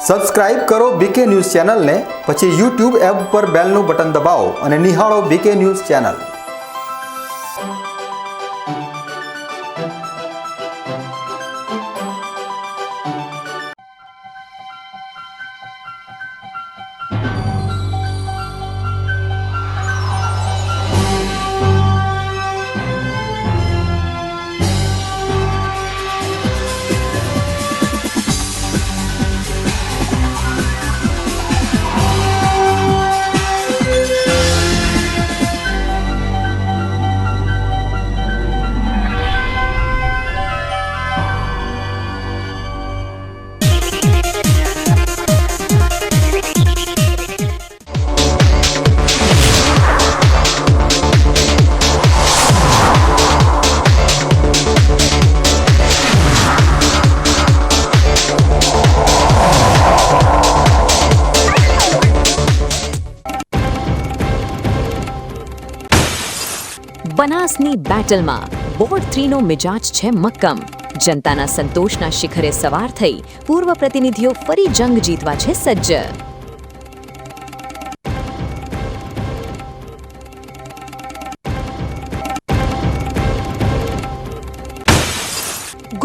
Subscribe કરો બીકે news ચેનલને, પછી YouTube એપ પર બેલનું બટન દબાવો અને નિહાળો બીકે ન્યૂઝ ચેનલ। બનાસની બેટલમાં વોર્ડ 3નો મિજાજ છે મક્કમ। જનતાના સંતોષના શિખરે સવાર થઈ પૂર્વ પ્રતિનિધિઓ ફરી જંગ જીતવા છે સજ્જ।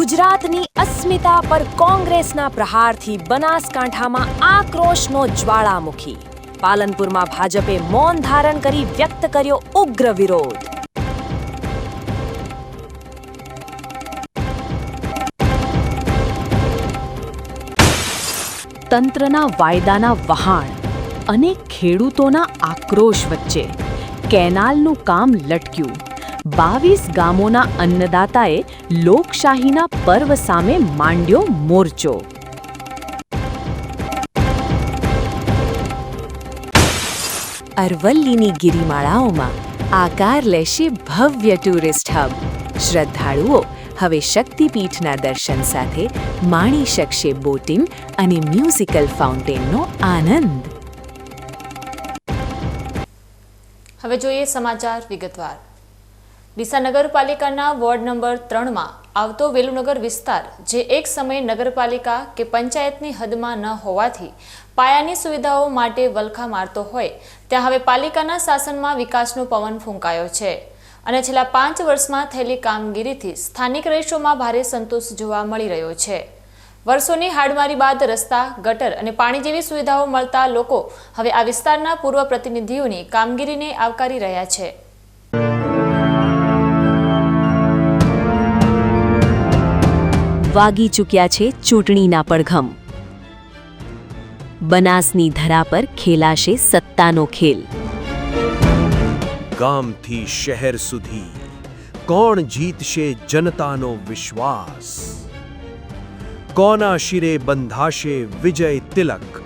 ગુજરાતની અસ્મિતા પર કોંગ્રેસના પ્રહારથી બનાસકાંઠામાં આક્રોશનો જ્વાળામુખી। પાલનપુરમાં ભાજપે મૌન ધારણ કરી વ્યક્ત કર્યો ઉગ્ર વિરોધ। તંત્રના વાયદાના વહાણ અને ખેડૂતોના આક્રોશ વચ્ચે કેનાલનું કામ લટક્યું। 22 ગામોના અન્નદાતાએ લોકશાહીના પર્વ સામે માંડ્યો મોરચો। અરવલ્લીની ગિરિમાળાઓમાં આકાર લેશે ભવ્ય ટુરિસ્ટ હબ। શ્રદ્ધાળુઓ હવે શક્તિપીઠના દર્શન સાથે માણી શકશે બોટિંગ અને મ્યુઝિકલ ફાઉન્ટેનનો આનંદ। હવે જોઈએ સમાચાર વિગતવાર। ડીસા નગરપાલિકાના વોર્ડ નંબર 3માં આવતો વેલુનગર વિસ્તાર, જે એક સમયે નગરપાલિકા કે પંચાયતની હદમાં ન હોવાથી પાયાની સુવિધાઓ માટે વલખા મારતો હોય, ત્યાં હવે પાલિકાના શાસનમાં વિકાસનો પવન ફૂંકાયો છે અને છેલ્લા 5 વર્ષમાં થયેલી કામગીરીથી સ્થાનિક રહીશોમાં ભારે સંતોષ જોવા મળી રહ્યો છે। વર્ષોની હાડમારી બાદ રસ્તા, ગટર અને પાણી જેવી સુવિધાઓ મળતા લોકો હવે આ વિસ્તારના પૂર્વ પ્રતિનિધિઓની કામગીરીને આવકારી રહ્યા છે। વાગી ચૂક્યા છે ચૂંટણીના પડઘમ। બનાસની ધરા પર ખેલાશે સત્તાનો ખેલ। ગામથી શહેર સુધી કોણ જીતશે જનતાનો વિશ્વાસ? કોના શિરે બંધાશે વિજય તિલક?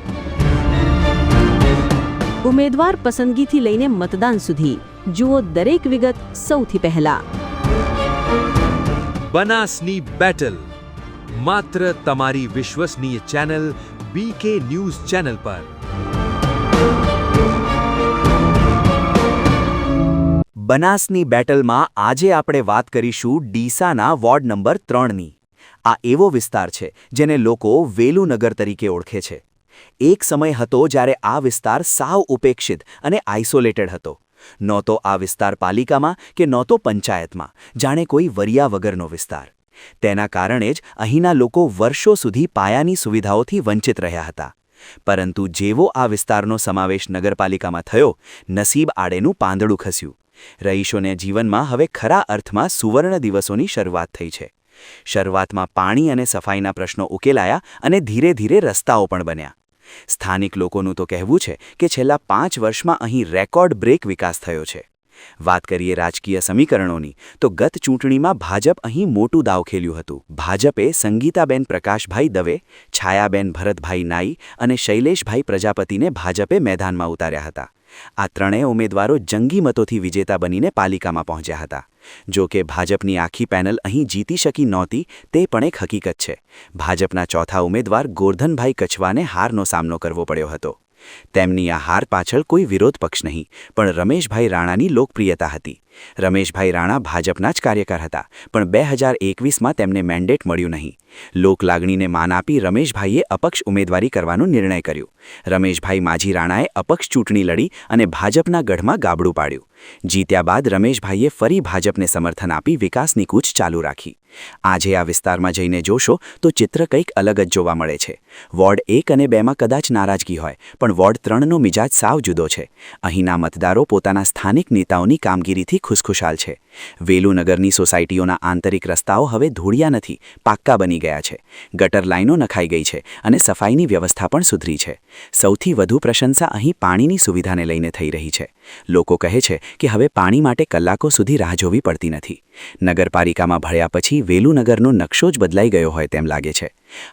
ઉમેદવાર પસંદગીથી લઈને મતદાન સુધી જુઓ દરેક વિગત સૌથી પહેલા। બનાસની બેટલ માત્ર તમારી વિશ્વસનીય ચેનલ બીકે ન્યૂઝ ચેનલ પર। બનાસની બેટલમાં આજે આપણે વાત કરીશું ડીસાના વોર્ડ નંબર 3ની। આ એવો વિસ્તાર છે જેને લોકો વેલુનગર તરીકે ઓળખે છે। એક સમય હતો જ્યારે આ વિસ્તાર સાવ ઉપેક્ષિત અને આઇસોલેટેડ હતો। નહોતો આ વિસ્તાર પાલિકામાં કે નહોતો પંચાયતમાં, જાણે કોઈ વરિયા વગરનો વિસ્તાર। તેના કારણે જ અહીંના લોકો વર્ષો સુધી પાયાની સુવિધાઓથી વંચિત રહ્યા હતા। પરંતુ જેવો આ વિસ્તારનો સમાવેશ નગરપાલિકામાં થયો, નસીબ આડેનું પાંદડું ખસ્યું। રહીશોને જીવનમાં હવે ખરા અર્થમાં સુવર્ણ દિવસોની શરૂઆત થઈ છે। શરૂઆતમાં પાણી અને સફાઈના પ્રશ્નો ઉકેલાયા અને ધીરે ધીરે રસ્તાઓ પણ બન્યા। સ્થાનિક લોકોનું તો કહેવું છે કે છેલ્લા 5 વર્ષમાં અહીં રેકોર્ડ બ્રેક વિકાસ થયો છે। વાત કરીએ રાજકીય સમીકરણોની, તો ગત ચૂંટણીમાં ભાજપ અહીં મોટું દાવ ખેલ્યું હતું। ભાજપે સંગીતાબેન પ્રકાશભાઈ દવે, છાયાબેન ભરતભાઈ નાઈ અને શૈલેષભાઈ પ્રજાપતિને ભાજપે મેદાનમાં ઉતાર્યા હતા। આ ત્રણેય ઉમેદવારો જંગી મતોથી વિજેતા બનીને પાલિકામાં પહોંચ્યા હતા। જો કે ભાજપની આખી પેનલ અહીં જીતી શકી નહોતી, તે પણ એક હકીકત છે। ભાજપના ચોથા ઉમેદવાર ગોરધનભાઈ કછવાને હારનો સામનો કરવો પડ્યો હતો। તેમની આ હાર પાછળ કોઈ વિરોધ પક્ષ નહીં, પણ રમેશભાઈ રાણાની લોકપ્રિયતા હતી। રમેશભાઈ રાણા ભાજપના જ કાર્યકર હતા, પણ 2021માં તેમને મેન્ડેટ મળ્યું નહીં. લોકલાગણીને માન આપી રમેશભાઈએ અપક્ષ ઉમેદવારી કરવાનો નિર્ણય કર્યો. રમેશભાઈ માજી રાણાએ અપક્ષ ચૂંટણી લડી અને ભાજપના ગઢમાં ગાબડું પાડ્યું. જીત્યા બાદ રમેશભાઈએ ફરી ભાજપને સમર્થન આપી વિકાસની કૂચ ચાલુ રાખી. આજે આ વિસ્તારમાં જઈને જોશો તો ચિત્ર કંઈક અલગ જ જોવા મળે છે. વોર્ડ 1 અને 2માં કદાચ નારાજગી હોય, પણ વોર્ડ 3નો મિજાજ સાવ જુદો છે. અહીંના મતદારો પોતાના સ્થાનિક નેતાઓની કામગીરીથી ખુશખુશાલ છે. વેલુનગરની સોસાયટીઓના આંતરિક રસ્તાઓ હવે ધૂળિયા નથી, પાક્કા બની ગયા છે. ગટર લાઈનો નખાઈ ગઈ છે અને સફાઈની વ્યવસ્થા પણ સુધરી છે. સૌથી વધુ પ્રશંસા અહીં પાણીની સુવિધાને લઈને થઈ રહી છે. લોકો કહે છે કે હવે પાણી માટે કલાકો સુધી રાહ જોવી પડતી નથી. નગરપાલિકામાં ભળ્યા પછી વેલુનગરનો નકશો જ બદલાઈ ગયો હોય તેમ લાગે છે.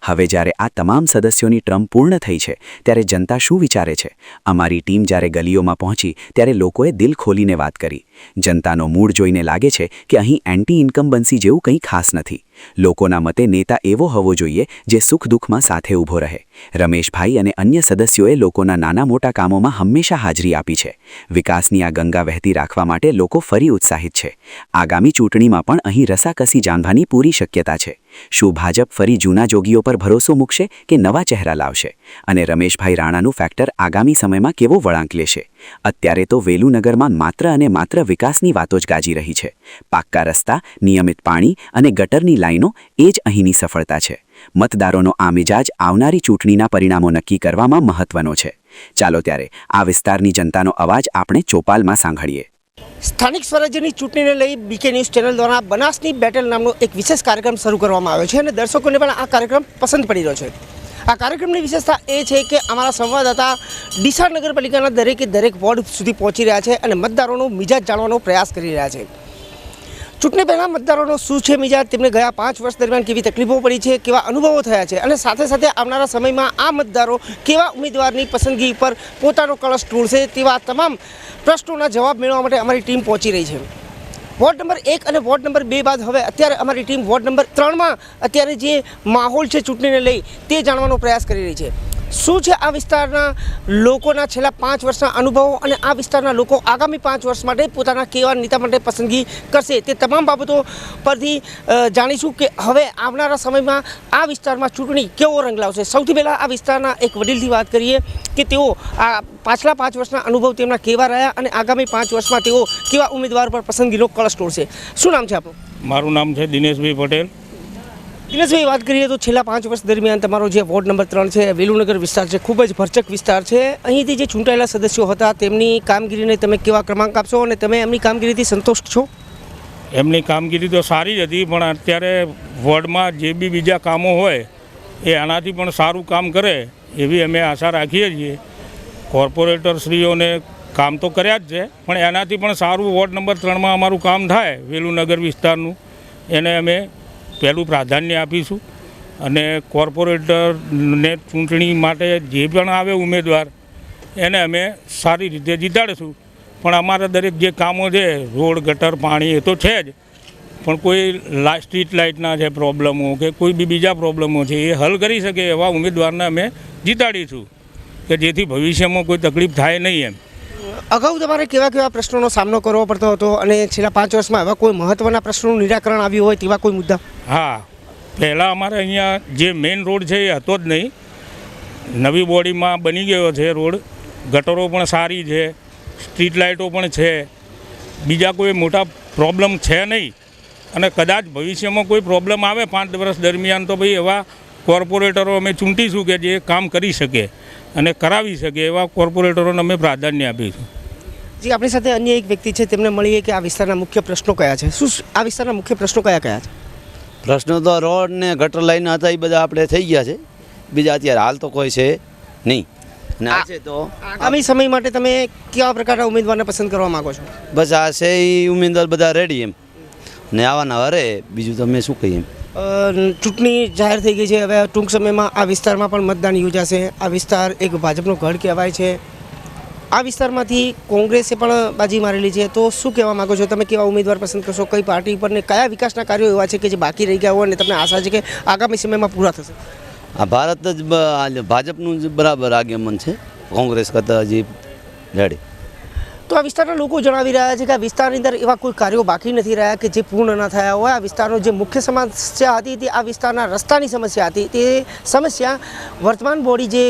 હવે જ્યારે આ તમામ સદસ્યોની ટર્મ પૂર્ણ થઈ છે, ત્યારે જનતા શું વિચારે છે? અમારી ટીમ જ્યારે ગલીઓમાં પહોંચી ત્યારે લોકોએ દિલ ખોલીને વાત કરી. જનતાનો મૂડ જોઈને લાગે છે કે અહીં એન્ટી ઇન્કમ્બન્સી જેવું કંઈ ખાસ નથી. લોકોના મતે નેતા એવો હોવો જોઈએ જે સુખ દુઃખમાં સાથે ઊભો રહે. રમેશભાઈ અને અન્ય સદસ્યોએ લોકોના નાના મોટા કામોમાં હંમેશા હાજરી આપી છે. વિકાસની આ ગંગા વહેતી રાખવા માટે લોકો ફરી ઉત્સાહિત છે. આગામી ચૂંટણીમાં પણ અહીં રસાકસી જામવાની પૂરી શક્યતા છે. શું ભાજપ ફરી જૂના જોગીઓ પર ભરોસો મૂકશે કે નવા ચહેરા લાવશે? અને રમેશભાઈ રાણાનું ફેક્ટર આગામી સમયમાં કેવો વળાંક લેશે? અત્યારે તો વેલુનગરમાં માત્ર અને માત્ર વિકાસની વાતો જ ગાજી રહી છે. પાક્કા રસ્તા, નિયમિત પાણી અને ગટરની લાઈનો એ જ અહીંની સફળતા છે. મતદારોનો આ મિજાજ આવનારી ચૂંટણીના પરિણામો નક્કી કરવામાં મહત્વનો છે. ચાલો ત્યારે આ વિસ્તારની જનતાનો અવાજ આપણે ચોપાલમાં સાંભળીએ. સ્થાનિક સ્વરાજ્યની ચૂંટણીને લઈ બીકે ન્યૂઝ ચેનલ દ્વારા બનાસની બેટલ નામનો એક વિશેષ કાર્યક્રમ શરૂ કરવામાં આવ્યો છે અને દર્શકોને પણ આ કાર્યક્રમ પસંદ પડી રહ્યો છે. આ કાર્યક્રમની વિશેષતા એ છે કે અમારા સંવાદદાતા ડીસા નગરપાલિકાના દરેક વોર્ડ સુધી પહોંચી રહ્યા છે અને મતદારોનો મિજાજ જાણવાનો પ્રયાસ કરી રહ્યા છે. ચૂંટણી પહેલાં મતદારોનો શું છે મિજાજ, તેમને ગયા 5 વર્ષ દરમિયાન કેવી તકલીફો પડી છે, કેવા અનુભવો થયા છે અને સાથે સાથે આવનારા સમયમાં આ મતદારો કેવા ઉમેદવારની પસંદગી પર પોતાનો કળશ ઢૂળશે તેવા તમામ પ્રશ્નોના જવાબ મેળવવા માટે અમારી ટીમ પહોંચી રહી છે. વોર્ડ નંબર 1 અને વોર્ડ નંબર 2 બાદ હવે અત્યારે અમારી ટીમ વોર્ડ નંબર 3માં અત્યારે જે માહોલ છે ચૂંટણીને લઈ તે જાણવાનો પ્રયાસ કરી રહી છે. શું છે આ વિસ્તારના લોકોના છેલ્લા 5 વર્ષના અનુભવો અને આ વિસ્તારના લોકો આગામી 5 વર્ષ માટે પોતાના કેવા નેતા માટે પસંદગી કરશે તે તમામ બાબતો પરથી જાણીશું કે હવે આવનારા સમયમાં આ વિસ્તારમાં ચૂંટણી કેવો રંગ લાવશે. સૌથી પહેલાં આ વિસ્તારના એક વડીલથી વાત કરીએ કે તેઓ આ પાછલા 5 વર્ષના અનુભવ તેમના કેવા રહ્યા અને આગામી 5 વર્ષમાં તેઓ કેવા ઉમેદવાર પર પસંદગીનો કળશ તોડશે. શું નામ છે આપનું? મારું નામ છે દિનેશભાઈ પટેલ. દિનેશભાઈ, વાત કરીએ તો છેલ્લા 5 વર્ષ દરમિયાન તમારો જે વોર્ડ નંબર 3 છે, વેલુનગર વિસ્તાર છે, ખૂબ જ ભરચક વિસ્તાર છે. અહીંથી જે ચૂંટાયેલા સદસ્યો હતા તેમની કામગીરીને તમે કેવા ક્રમાંક આપશો અને તમે એમની કામગીરીથી સંતુષ્ટ છો? એમની કામગીરી તો સારી જ હતી, પણ અત્યારે વોર્ડમાં જે બી બીજા કામો હોય એ આનાથી પણ સારું કામ કરે એવી અમે આશા રાખીએ છીએ. કોર્પોરેટરશ્રીઓને કામ તો કર્યા જ છે, પણ એનાથી પણ સારું વોર્ડ નંબર 3માં અમારું કામ થાય વેલુનગર વિસ્તારનું, એને અમે પહેલું પ્રાધાન્ય આપીશું. અને કોર્પોરેટરને ચૂંટણી માટે જે પણ આવે ઉમેદવાર એને અમે સારી રીતે જીતાડીશું. પણ અમારા દરેક જે કામો છે, રોડ, ગટર, પાણી એ તો છે જ, પણ કોઈ સ્ટ્રીટ લાઇટના છે પ્રોબ્લેમો કે કોઈ બી બીજા પ્રોબ્લેમો છે એ હલ કરી શકે એવા ઉમેદવારને અમે જીતાડીશું કે જેથી ભવિષ્યમાં કોઈ તકલીફ થાય નહીં. એમ અગાઉ તમારે કેવા પ્રશ્નોનો સામનો કરવો પડતો હતો અને છેલ્લા 5 વર્ષમાં એવા કોઈ મહત્ત્વના પ્રશ્નોનું નિરાકરણ આવ્યું હોય તેવા કોઈ મુદ્દા? હા, પહેલાં અમારે અહીંયા જે મેઇન રોડ છે એ હતો જ નહીં. નવી બોડીમાં બની ગયો છે રોડ, ગટરો પણ સારી છે, સ્ટ્રીટ લાઇટો પણ છે, બીજા કોઈ મોટા પ્રોબ્લેમ છે નહીં. અને કદાચ ભવિષ્યમાં કોઈ પ્રોબ્લેમ આવે 5 વર્ષ દરમિયાન તો ભાઈ એવા કોર્પોરેટરો અમે ચૂંટીશું કે જે કામ કરી શકે અને કરાવી શકે એવા કોર્પોરેટરોને અમે પ્રાધાન્ય આપીશું. જી, આપણી સાથે અન્ય એક વ્યક્તિ છે, તેમને મળીએ કે આ વિસ્તારના મુખ્ય પ્રશ્નો કયા છે. શું આ વિસ્તારના મુખ્ય પ્રશ્નો કયા છે? પ્રશ્નો તો રોડ ને ગટર લાઈન હતા એ બધા આપણે થઈ ગયા છે, બીજા અત્યારે હાલ તો કોઈ છે નહીં. અને આ છે તો આગામી સમય માટે તમે કેવા પ્રકારના ઉમેદવારને પસંદ કરવા માંગો છો? બસ આ છે એ ઉમેદવાર બધા રેડી એમ ને આવવાના હરે, બીજું તમે શું કહીએ. ચૂંટણી જાહેર થઈ ગઈ છે, હવે ટૂંક સમયમાં આ વિસ્તારમાં પણ મતદાન યોજાશે. આ વિસ્તાર એક ભાજપનો ગઢ કહેવાય છે. આ વિસ્તારમાંથી કોંગ્રેસે પણ બાજી મારેલી છે, તો શું કહેવા માગો છો? તમે કેવા ઉમેદવાર પસંદ કરશો? કઈ પાર્ટી ઉપર ને કયા વિકાસના કાર્યો એવા છે કે જે બાકી રહી ગયા હોય અને તમને આશા છે કે આગામી સમયમાં પૂરા થશે? આ ભારત જ ભાજપનું જ બરાબર આગેમન છે, કોંગ્રેસ કરતાં હજી રેડી. તો આ વિસ્તારના લોકો જણાવી રહ્યા છે કે આ વિસ્તારની અંદર એવા કોઈ કાર્યો બાકી નથી રહ્યા કે જે પૂર્ણ ન થયા હોય. આ વિસ્તારનો જે મુખ્ય સમસ્યા હતી તે આ વિસ્તારના રસ્તાની સમસ્યા હતી. તે સમસ્યા વર્તમાન બોડી જે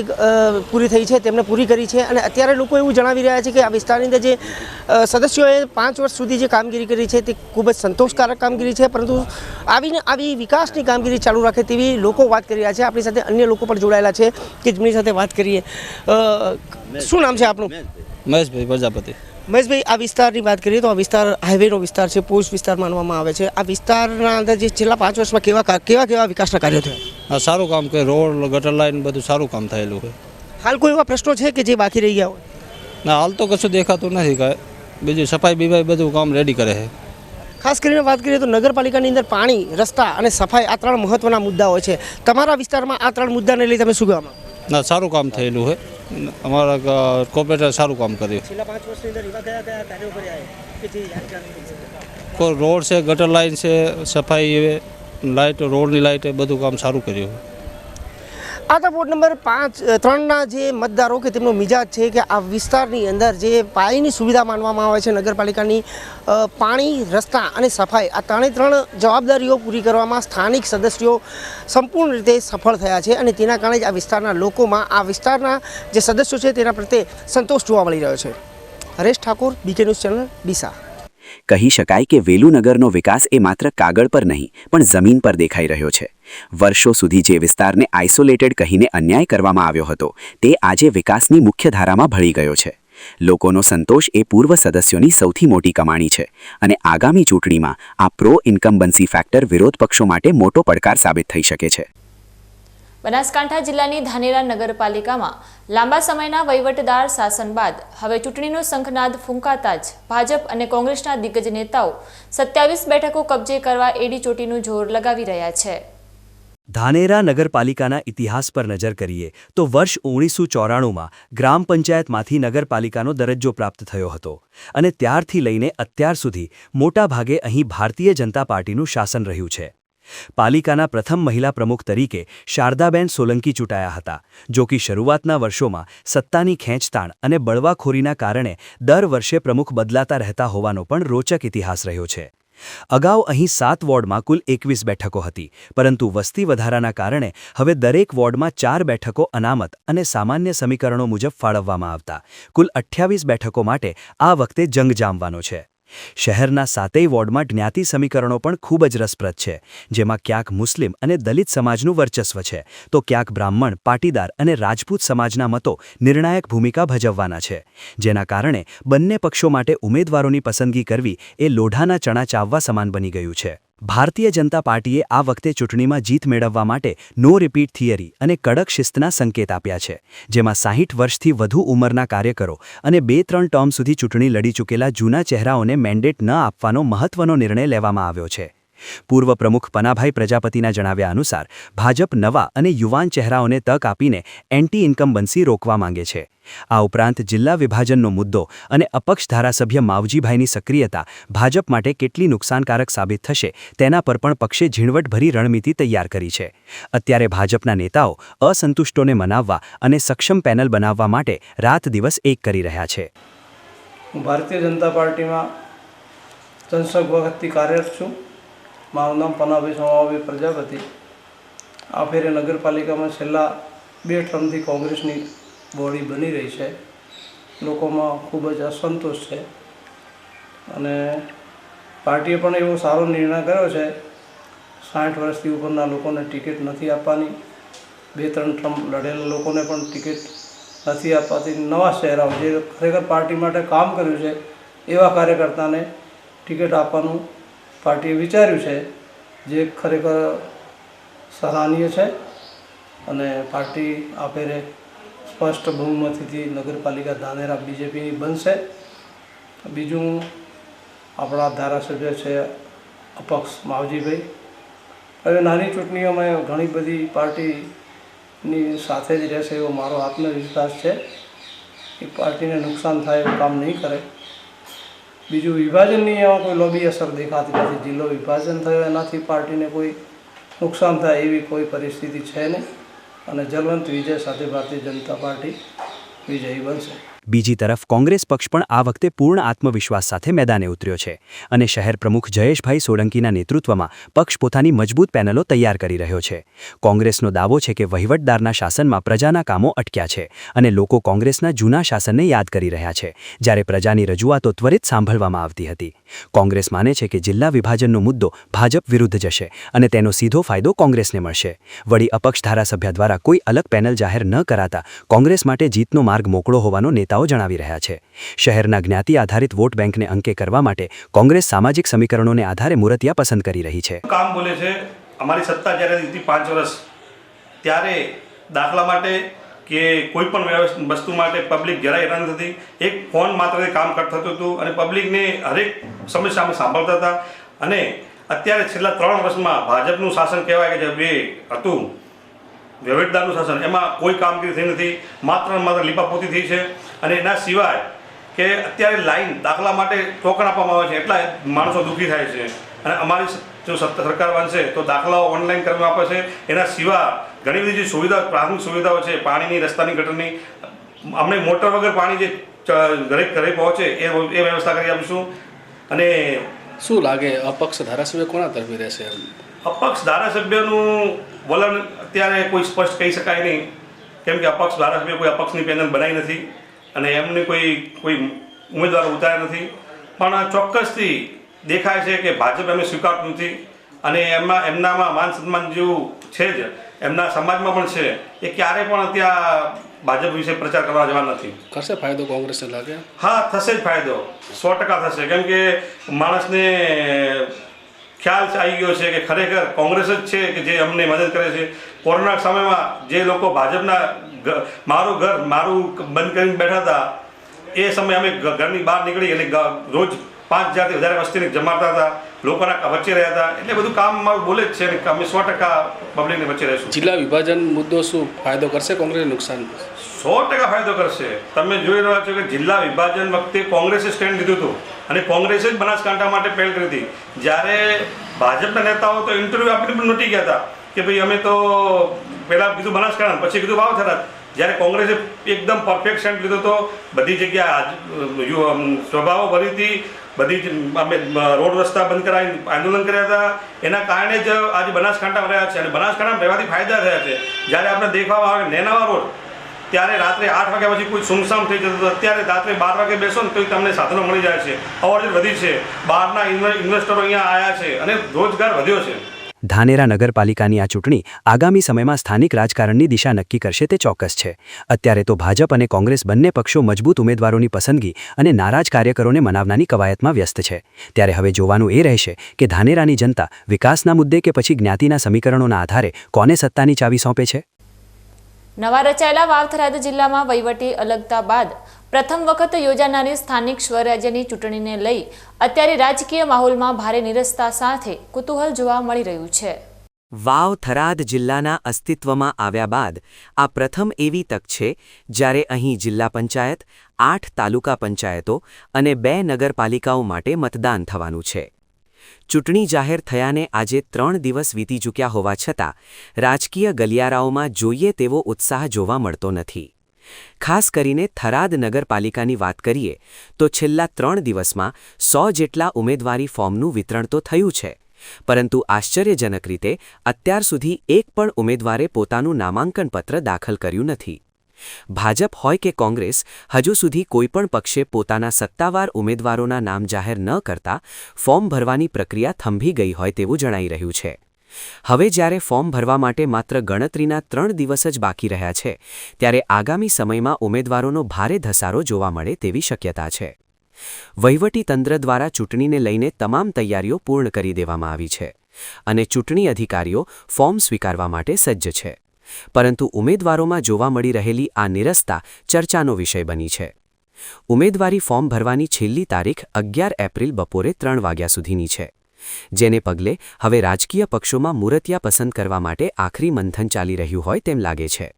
પૂરી થઈ છે તેમને પૂરી કરી છે. અને અત્યારે લોકો એવું જણાવી રહ્યા છે કે આ વિસ્તારની અંદર જે સદસ્યોએ 5 વર્ષ સુધી જે કામગીરી કરી છે તે ખૂબ જ સંતોષકારક કામગીરી છે, પરંતુ આવી વિકાસની કામગીરી ચાલુ રાખે તેવી લોકો વાત કરી રહ્યા છે. આપણી સાથે અન્ય લોકો પણ જોડાયેલા છે કે જેમની સાથે વાત કરીએ. શું નામ છે આપનું? મહેશભાઈ પ્રજાપતિ. મહેશભાઈ, આ વિસ્તારની વાત કરીએ તો આ વિસ્તાર હાઈવેનો વિસ્તાર છે, પોસ્ટ વિસ્તાર માનવામાં આવે છે. આ વિસ્તારના અંદર જે છેલ્લા 5 વર્ષમાં કેવા વિકાસના કાર્યો થયા? સારું કામ કે રોડ ગટર લાઈન બધું સારું કામ થયેલું છે. હાલ કોઈ એવા પ્રશ્નો છે કે જે બાકી રહી ગયા હોય? ના, હાલ તો કશું દેખાતું નથી. કાંઈ બીજું સફાઈ બીફાઈ બધું કામ રેડી કરે છે. ખાસ કરીને વાત કરીએ તો નગરપાલિકાની અંદર પાણી, રસ્તા અને સફાઈ આ 3 મહત્વના મુદ્દાઓ છે. તમારા વિસ્તારમાં આ 3 મુદ્દાને લઈ તમે શું કહેવા માંગો? ના, સારું કામ થયેલું છે. અમારા કોર્પોરેટર સારું કામ કર્યું. છેલ્લા 5 વર્ષની અંદર એવા કયા કાર્યો કર્યા કે જે યાદગાર રહી શકે? કોઈ રોડ છે, ગટર લાઈન છે, સફાઈ, લાઇટ, રોડની લાઇટ, બધું કામ સારું કર્યું. આ તો વોર્ડ નંબર 3ના જે મતદારો કે તેમનો મિજાજ છે કે આ વિસ્તારની અંદર જે પાયાની સુવિધા માનવામાં આવે છે નગરપાલિકાની, પાણી, રસ્તા અને સફાઈ, આ 3 જવાબદારીઓ પૂરી કરવામાં સ્થાનિક સદસ્યો સંપૂર્ણ રીતે સફળ થયા છે. અને તેના કારણે જ આ વિસ્તારના લોકોમાં આ વિસ્તારના જે સદસ્યો છે તેના પ્રત્યે સંતોષ જોવા મળી રહ્યો છે. Haresh Thakor, BK news channel, Deesa. કહી શકાય કે વેલુનગરનો વિકાસ એ માત્ર કાગળ પર નહીં પણ જમીન પર દેખાઈ રહ્યો છે. વર્ષો સુધી જે વિસ્તારને આઇસોલેટેડ કહીને અન્યાય કરવામાં આવ્યો હતો તે આજે વિકાસની મુખ્ય ધારામાં ભળી ગયો છે. લોકોનો સંતોષ એ પૂર્વ સદસ્યોની સૌથી મોટી કમાણી છે અને આગામી ચૂંટણીમાં આ પ્રો ઇન્કમ્બન્સી ફેક્ટર વિરોધ પક્ષો માટે મોટો પડકાર સાબિત થઈ શકે છે. બનાસકાંઠા જિલ્લાની ધાનેરા નગરપાલિકામાં લાંબા સમયના વહીવટદાર શાસન બાદ હવે ચૂંટણીનો શંખનાદ ફૂંકાતા જ ભાજપ અને કોંગ્રેસના દિગ્ગજ નેતાઓ 27 બેઠકો કબજે કરવા એડી ચોટીનું જોર લગાવી રહ્યા છે. ધાનેરા નગરપાલિકાના ઇતિહાસ પર નજર કરીએ તો વર્ષ 1994માં ગ્રામ પંચાયતમાંથી નગરપાલિકાનો દરજ્જો પ્રાપ્ત થયો હતો અને ત્યારથી લઈને અત્યાર સુધી મોટાભાગે અહીં ભારતીય જનતા પાર્ટીનું શાસન રહ્યું છે. પાલિકાના પ્રથમ મહિલા પ્રમુખ તરીકે શારદાબેન સોલંકી ચૂંટાયા હતા, જો કે શરૂઆતના વર્ષોમાં સત્તાની ખેંચતાણ અને બળવાખોરીના કારણે દર વર્ષે પ્રમુખ બદલાતા રહેતા હોવાનો પણ રોચક ઇતિહાસ રહ્યો છે. અગાઉ અહીં 7 વોર્ડમાં કુલ 21 બેઠકો હતી, પરંતુ વસ્તી વધારાના કારણે હવે દરેક વોર્ડમાં 4 બેઠકો અનામત અને સામાન્ય સમીકરણો મુજબ ફાળવવામાં આવતા કુલ 28 બેઠકો માટે આ વખતે જંગ જામવાનો છે. શહેરના 7 વોર્ડમાં જ્ઞાતિ સમીકરણો પણ ખૂબ જ રસપ્રદ છે, જેમાં ક્યાંક મુસ્લિમ અને દલિત સમાજનું વર્ચસ્વ છે તો ક્યાંક બ્રાહ્મણ, પાટીદાર અને રાજપૂત સમાજના મતો નિર્ણાયક ભૂમિકા ભજવવાના છે, જેના કારણે બંને પક્ષો માટે ઉમેદવારોની પસંદગી કરવી એ લોઢાના ચણા ચાવવા સમાન બની ગયું છે. ભારતીય જનતા પાર્ટીએ આ વખતે ચૂંટણીમાં જીત મેળવવા માટે નો રિપીટ થિયરી અને કડક શિસ્તના સંકેત આપ્યા છે, જેમાં 60 વર્ષથી વધુ ઉંમરના કાર્યકરો અને 2-3 ટર્મ સુધી ચૂંટણી લડી ચૂકેલા જૂના ચહેરાઓને મેન્ડેટ ન આપવાનો મહત્વનો નિર્ણય લેવામાં આવ્યો છે. પૂર્વ પ્રમુખ પનાભાઈ પ્રજાપતિના જણાવ્યા અનુસાર ભાજપ નવા અને યુવાન ચહેરાઓને તક આપીને એન્ટી ઇન્કમ્બન્સી રોકવા માંગે છે. આ ઉપરાંત જિલ્લા વિભાજનનો મુદ્દો અને અપક્ષ ધારાસભ્ય માવજીભાઈની સક્રિયતા ભાજપ માટે કેટલી નુકસાનકારક સાબિત થશે તેના પર પણ પક્ષે ઝીણવટભરી રણનીતિ તૈયાર કરી છે. અત્યારે ભાજપના નેતાઓ અસંતુષ્ટોને મનાવવા અને સક્ષમ પેનલ બનાવવા માટે રાત દિવસ એક કરી રહ્યા છે. હું ભારતીય જનતા પાર્ટીમાં જનસંઘ વખતથી કાર્યરત છું. મારું નામ પનાભાઈ સોમાભાઈ પ્રજાપતિ. આ ફેરે નગરપાલિકામાં છેલ્લા 2 ટર્મથી કોંગ્રેસની બોડી બની રહી છે. લોકોમાં ખૂબ જ અસંતોષ છે અને પાર્ટીએ પણ એવો સારો નિર્ણય કર્યો છે, 60 વર્ષથી ઉપરના લોકોને ટિકિટ નથી આપવાની, 2-3 ટર્મ લડેલા લોકોને પણ ટિકિટ નથી આપવાથી નવા ચહેરાઓ જે ખરેખર પાર્ટી માટે કામ કર્યું છે એવા કાર્યકર્તાને ટિકિટ આપવાનું પાર્ટીએ વિચાર્યું છે, જે ખરેખર સરાહનીય છે અને પાર્ટી આ ફેરે સ્પષ્ટ બહુમતીથી નગરપાલિકા ધાનેરા બીજેપીની બનશે. બીજું આપણા ધારાસભ્ય છે અપક્ષ માવજીભાઈ. હવે નાની ચૂંટણીઓમાં ઘણી બધી પાર્ટીની સાથે જ રહેશે એવો મારો આત્મવિશ્વાસ છે. એ પાર્ટીને નુકસાન થાય એવું કામ નહીં કરે. બીજું વિભાજનની એમાં કોઈ લોબી અસર દેખાતી નથી. જિલ્લો વિભાજન થયો એનાથી પાર્ટીને કોઈ નુકસાન થાય એવી કોઈ પરિસ્થિતિ છે નહીં અને જલવંત વિજય સાથે ભારતીય જનતા પાર્ટી વિજયી બનશે. બીજી તરફ કોંગ્રેસ પક્ષ પણ આ વખતે પૂર્ણ આત્મવિશ્વાસ સાથે મેદાને ઉતર્યો છે અને શહેર પ્રમુખ જયેશભાઈ સોલંકીના નેતૃત્વમાં પક્ષ પોતાની મજબૂત પેનલો તૈયાર કરી રહ્યો છે. કોંગ્રેસનો દાવો છે કે વહીવટદારના શાસનમાં પ્રજાના કામો અટક્યા છે અને લોકો કોંગ્રેસના જૂના શાસનને યાદ કરી રહ્યા છે, જ્યારે પ્રજાની રજૂઆતો ત્વરિત સાંભળવામાં આવતી હતી. કોંગ્રેસ માને છે કે જિલ્લા વિભાજનનો મુદ્દો ભાજપ વિરુદ્ધ જશે અને તેનો સીધો ફાયદો કોંગ્રેસને મળશે. વળી અપક્ષ ધારાસભ્ય દ્વારા કોઈ અલગ પેનલ જાહેર ન કરાતા કોંગ્રેસ માટે જીતનો માર્ગ મોકળો હોવાનો નેતાઓ જણાવી રહ્યા છે. શહેરના જ્ઞાતિ આધારિત વોટ બેંકને અંકે કરવા માટે કોંગ્રેસ સામાજિક સમીકરણોને આધારે મૂર્તિયા પસંદ કરી રહી છે. કામ બોલે છે અમારી સત્તા જ્યારે હતી 5 વર્ષ, ત્યારે દાખલા માટે કે કોઈ પણ વસ્તુ માટે પબ્લિક જરાય હેરાન થતી. એક ફોન માત્ર કામ થતું હતું અને પબ્લિકને હરેક સમસ્યા અમે સાંભળતા હતા. અને અત્યારે છેલ્લા 3 વર્ષમાં ભાજપનું શાસન કહેવાય કે જે હતું વહીવટદારનું શાસન, એમાં કોઈ કામગીરી થઈ નથી. માત્ર લીપાપોતી થઈ છે. અને એના સિવાય કે અત્યારે લાઈન દાખલા માટે ટોકન આપવામાં આવે છે, એટલા માણસો દુઃખી થાય છે. અને અમારી જો સરકાર બનશે તો દાખલાઓ ઓનલાઈન કરવામાં આપે છે. એના સિવાય ઘણી બધી જે સુવિધાઓ, પ્રાથમિક સુવિધાઓ છે, પાણીની, રસ્તાની, ગટરની, અમને મોટર વગર પાણી જે ઘરે પહોંચે એ વ્યવસ્થા કરી આપીશું. અને શું લાગે અપક્ષ ધારાસભ્ય કોના તરફી રહેશે? અપક્ષ ધારાસભ્યનું વલણ અત્યારે કોઈ સ્પષ્ટ કહી શકાય નહીં, કેમ કે અપક્ષ ધારાસભ્ય કોઈ અપક્ષની પેનલ બનાવી નથી અને એમને કોઈ ઉમેદવારો ઉતાર્યા નથી. પણ ચોક્કસથી દેખાય છે કે ભાજપ એમને સ્વીકારતું નથી અને એમનામાં માન સન્માન જેવું છે જ, એમના સમાજમાં પણ છે. એ ક્યારે પણ ત્યાં ભાજપ વિશે પ્રચાર કરવા જવા નથી. કરશે ફાયદો કોંગ્રેસને લાગે? હા, થશે જ ફાયદો, 100% થશે. કેમ કે માણસને ખ્યાલ આવી ગયો છે કે ખરેખર કોંગ્રેસ જ છે કે જે અમને મદદ કરે છે. કોરોના સમયમાં જે લોકો ભાજપના મારું ઘર મારું બંધ કરીને બેઠા હતા, એ સમયે અમે ઘરની બહાર નીકળી એટલે રોજ 5,000થી વધારે વસ્તીને જમાડતા હતા, લોકોના વચ્ચે રહ્યા હતા. એટલે બધું કામ મારું બોલે જ છે કે અમે 100% પબ્લિકની વચ્ચે રહીશું. જિલ્લા વિભાજન મુદ્દો શું ફાયદો કરશે કોંગ્રેસને? નુકસાન? 100% ફાયદો કરશે. તમે જોઈ રહ્યા છો કે જિલ્લા વિભાજન વખતે કોંગ્રેસે સ્ટેન્ડ લીધું હતું અને કોંગ્રેસે જ બનાસકાંઠા માટે પહેલ કરી હતી. જ્યારે ભાજપના નેતાઓ તો ઇન્ટરવ્યૂ આપીને પણ નોટી ગયા હતા કે ભાઈ અમે તો પહેલાં કીધું બનાસકાંઠા, પછી કીધું વાવથરા. જ્યારે કોંગ્રેસે એકદમ પરફેક્ટ સ્ટેન્ડ લીધો હતો, બધી જગ્યા સભાઓ ભરી હતી, બધી જ અમે રોડ રસ્તા બંધ કરાવી આંદોલન કર્યા હતા. એના કારણે જ આજે બનાસકાંઠામાં રહ્યા છે અને બનાસકાંઠામાં રહેવાથી ફાયદા થયા છે. જ્યારે આપણે દેખાવા આવે નેનાવા રોડ, ત્યારે રાત્રે 8 વાગ્યા પછી કોઈ સુમસામ થઈ જતું હતું. અત્યારે રાત્રે 12 વાગે બેસો ને તો તમને સાધનો મળી જાય છે. અવરજવર વધી છે, બહારના ઇન્વેસ્ટરો અહીંયા આવ્યા છે અને રોજગાર વધ્યો છે. ધાનેરા નગરપાલિકાની આ ચૂંટણી આગામી સમયમાં સ્થાનિક રાજકારણની દિશા નક્કી કરશે તે ચોક્કસ છે. અત્યારે તો ભાજપ અને કોંગ્રેસ બંને પક્ષો મજબૂત ઉમેદવારોની પસંદગી અને નારાજ કાર્યકરોને મનાવવાની કવાયતમાં વ્યસ્ત છે. ત્યારે હવે જોવાનું એ રહેશે કે ધાનેરાની જનતા વિકાસના મુદ્દે કે પછી જ્ઞાતિના સમીકરણોના આધારે કોને સત્તાની ચાવી સોંપે છે. નવા રચાયેલા વાવથરાદ જિલ્લામાં વહીવટી અલગતા બાદ પ્રથમ વખત યોજાનારી સ્થાનિક સ્વરાજ્યની ચૂંટણીને લઈ અત્યારે રાજકીય માહોલમાં ભારે નિરસતા સાથે કુતૂહલ જોવા મળી રહ્યું છે. વાવ થરાદ જિલ્લાના અસ્તિત્વમાં આવ્યા બાદ આ પ્રથમ એવી તક છે જ્યારે અહીં જિલ્લા પંચાયત, 8 તાલુકા પંચાયતો અને 2 નગરપાલિકાઓ માટે મતદાન થવાનું છે. ચૂંટણી જાહેર થયાને આજે 3 દિવસ વીતી ચૂક્યા હોવા છતાં રાજકીય ગલિયારાઓમાં જોઈએ તેવો ઉત્સાહ જોવા મળતો નથી. ખાસ કરીને થરાદ નગરપાલિકાની વાત કરીએ તો છેલ્લા 3 દિવસમાં 100 જેટલા ઉમેદવારી ફોર્મનું વિતરણ તો થયું છે, પરંતુ આશ્ચર્યજનક રીતે અત્યાર સુધી એક પણ ઉમેદવારે પોતાનું નામાંકન પત્ર દાખલ કર્યું નથી. ભાજપ હોય કે કોંગ્રેસ, હજુ સુધી કોઈપણ પક્ષે પોતાના સત્તાવાર ઉમેદવારોના નામ જાહેર ન કરતા ફોર્મ ભરવાની પ્રક્રિયા થંભી ગઈ હોય તેવું જણાઈ રહ્યું છે. હવે જ્યારે ફોર્મ ભરવા માટે માત્ર ગણતરીના 3 દિવસ જ બાકી રહ્યા છે, ત્યારે આગામી સમયમાં ઉમેદવારોનો ભારે ધસારો જોવા મળે તેવી શક્યતા છે. વહીવટીતંત્ર દ્વારા ચૂંટણીને લઈને તમામ તૈયારીઓ પૂર્ણ કરી દેવામાં આવી છે અને ચૂંટણી અધિકારીઓ ફોર્મ સ્વીકારવા માટે સજ્જ છે. પરંતુ ઉમેદવારોમાં જોવા મળી રહેલી આ નિરસતા ચર્ચાનો વિષય બની છે. ઉમેદવારી ફોર્મ ભરવાની છેલ્લી તારીખ 11 એપ્રિલ બપોરે 3 વાગ્યા સુધીની છે, જેને પગલે હવે રાજકીય પક્ષોમાં મૂર્તિયા પસંદ કરવા માટે આખરી મંથન ચાલી રહ્યું હોય તેમ લાગે છે.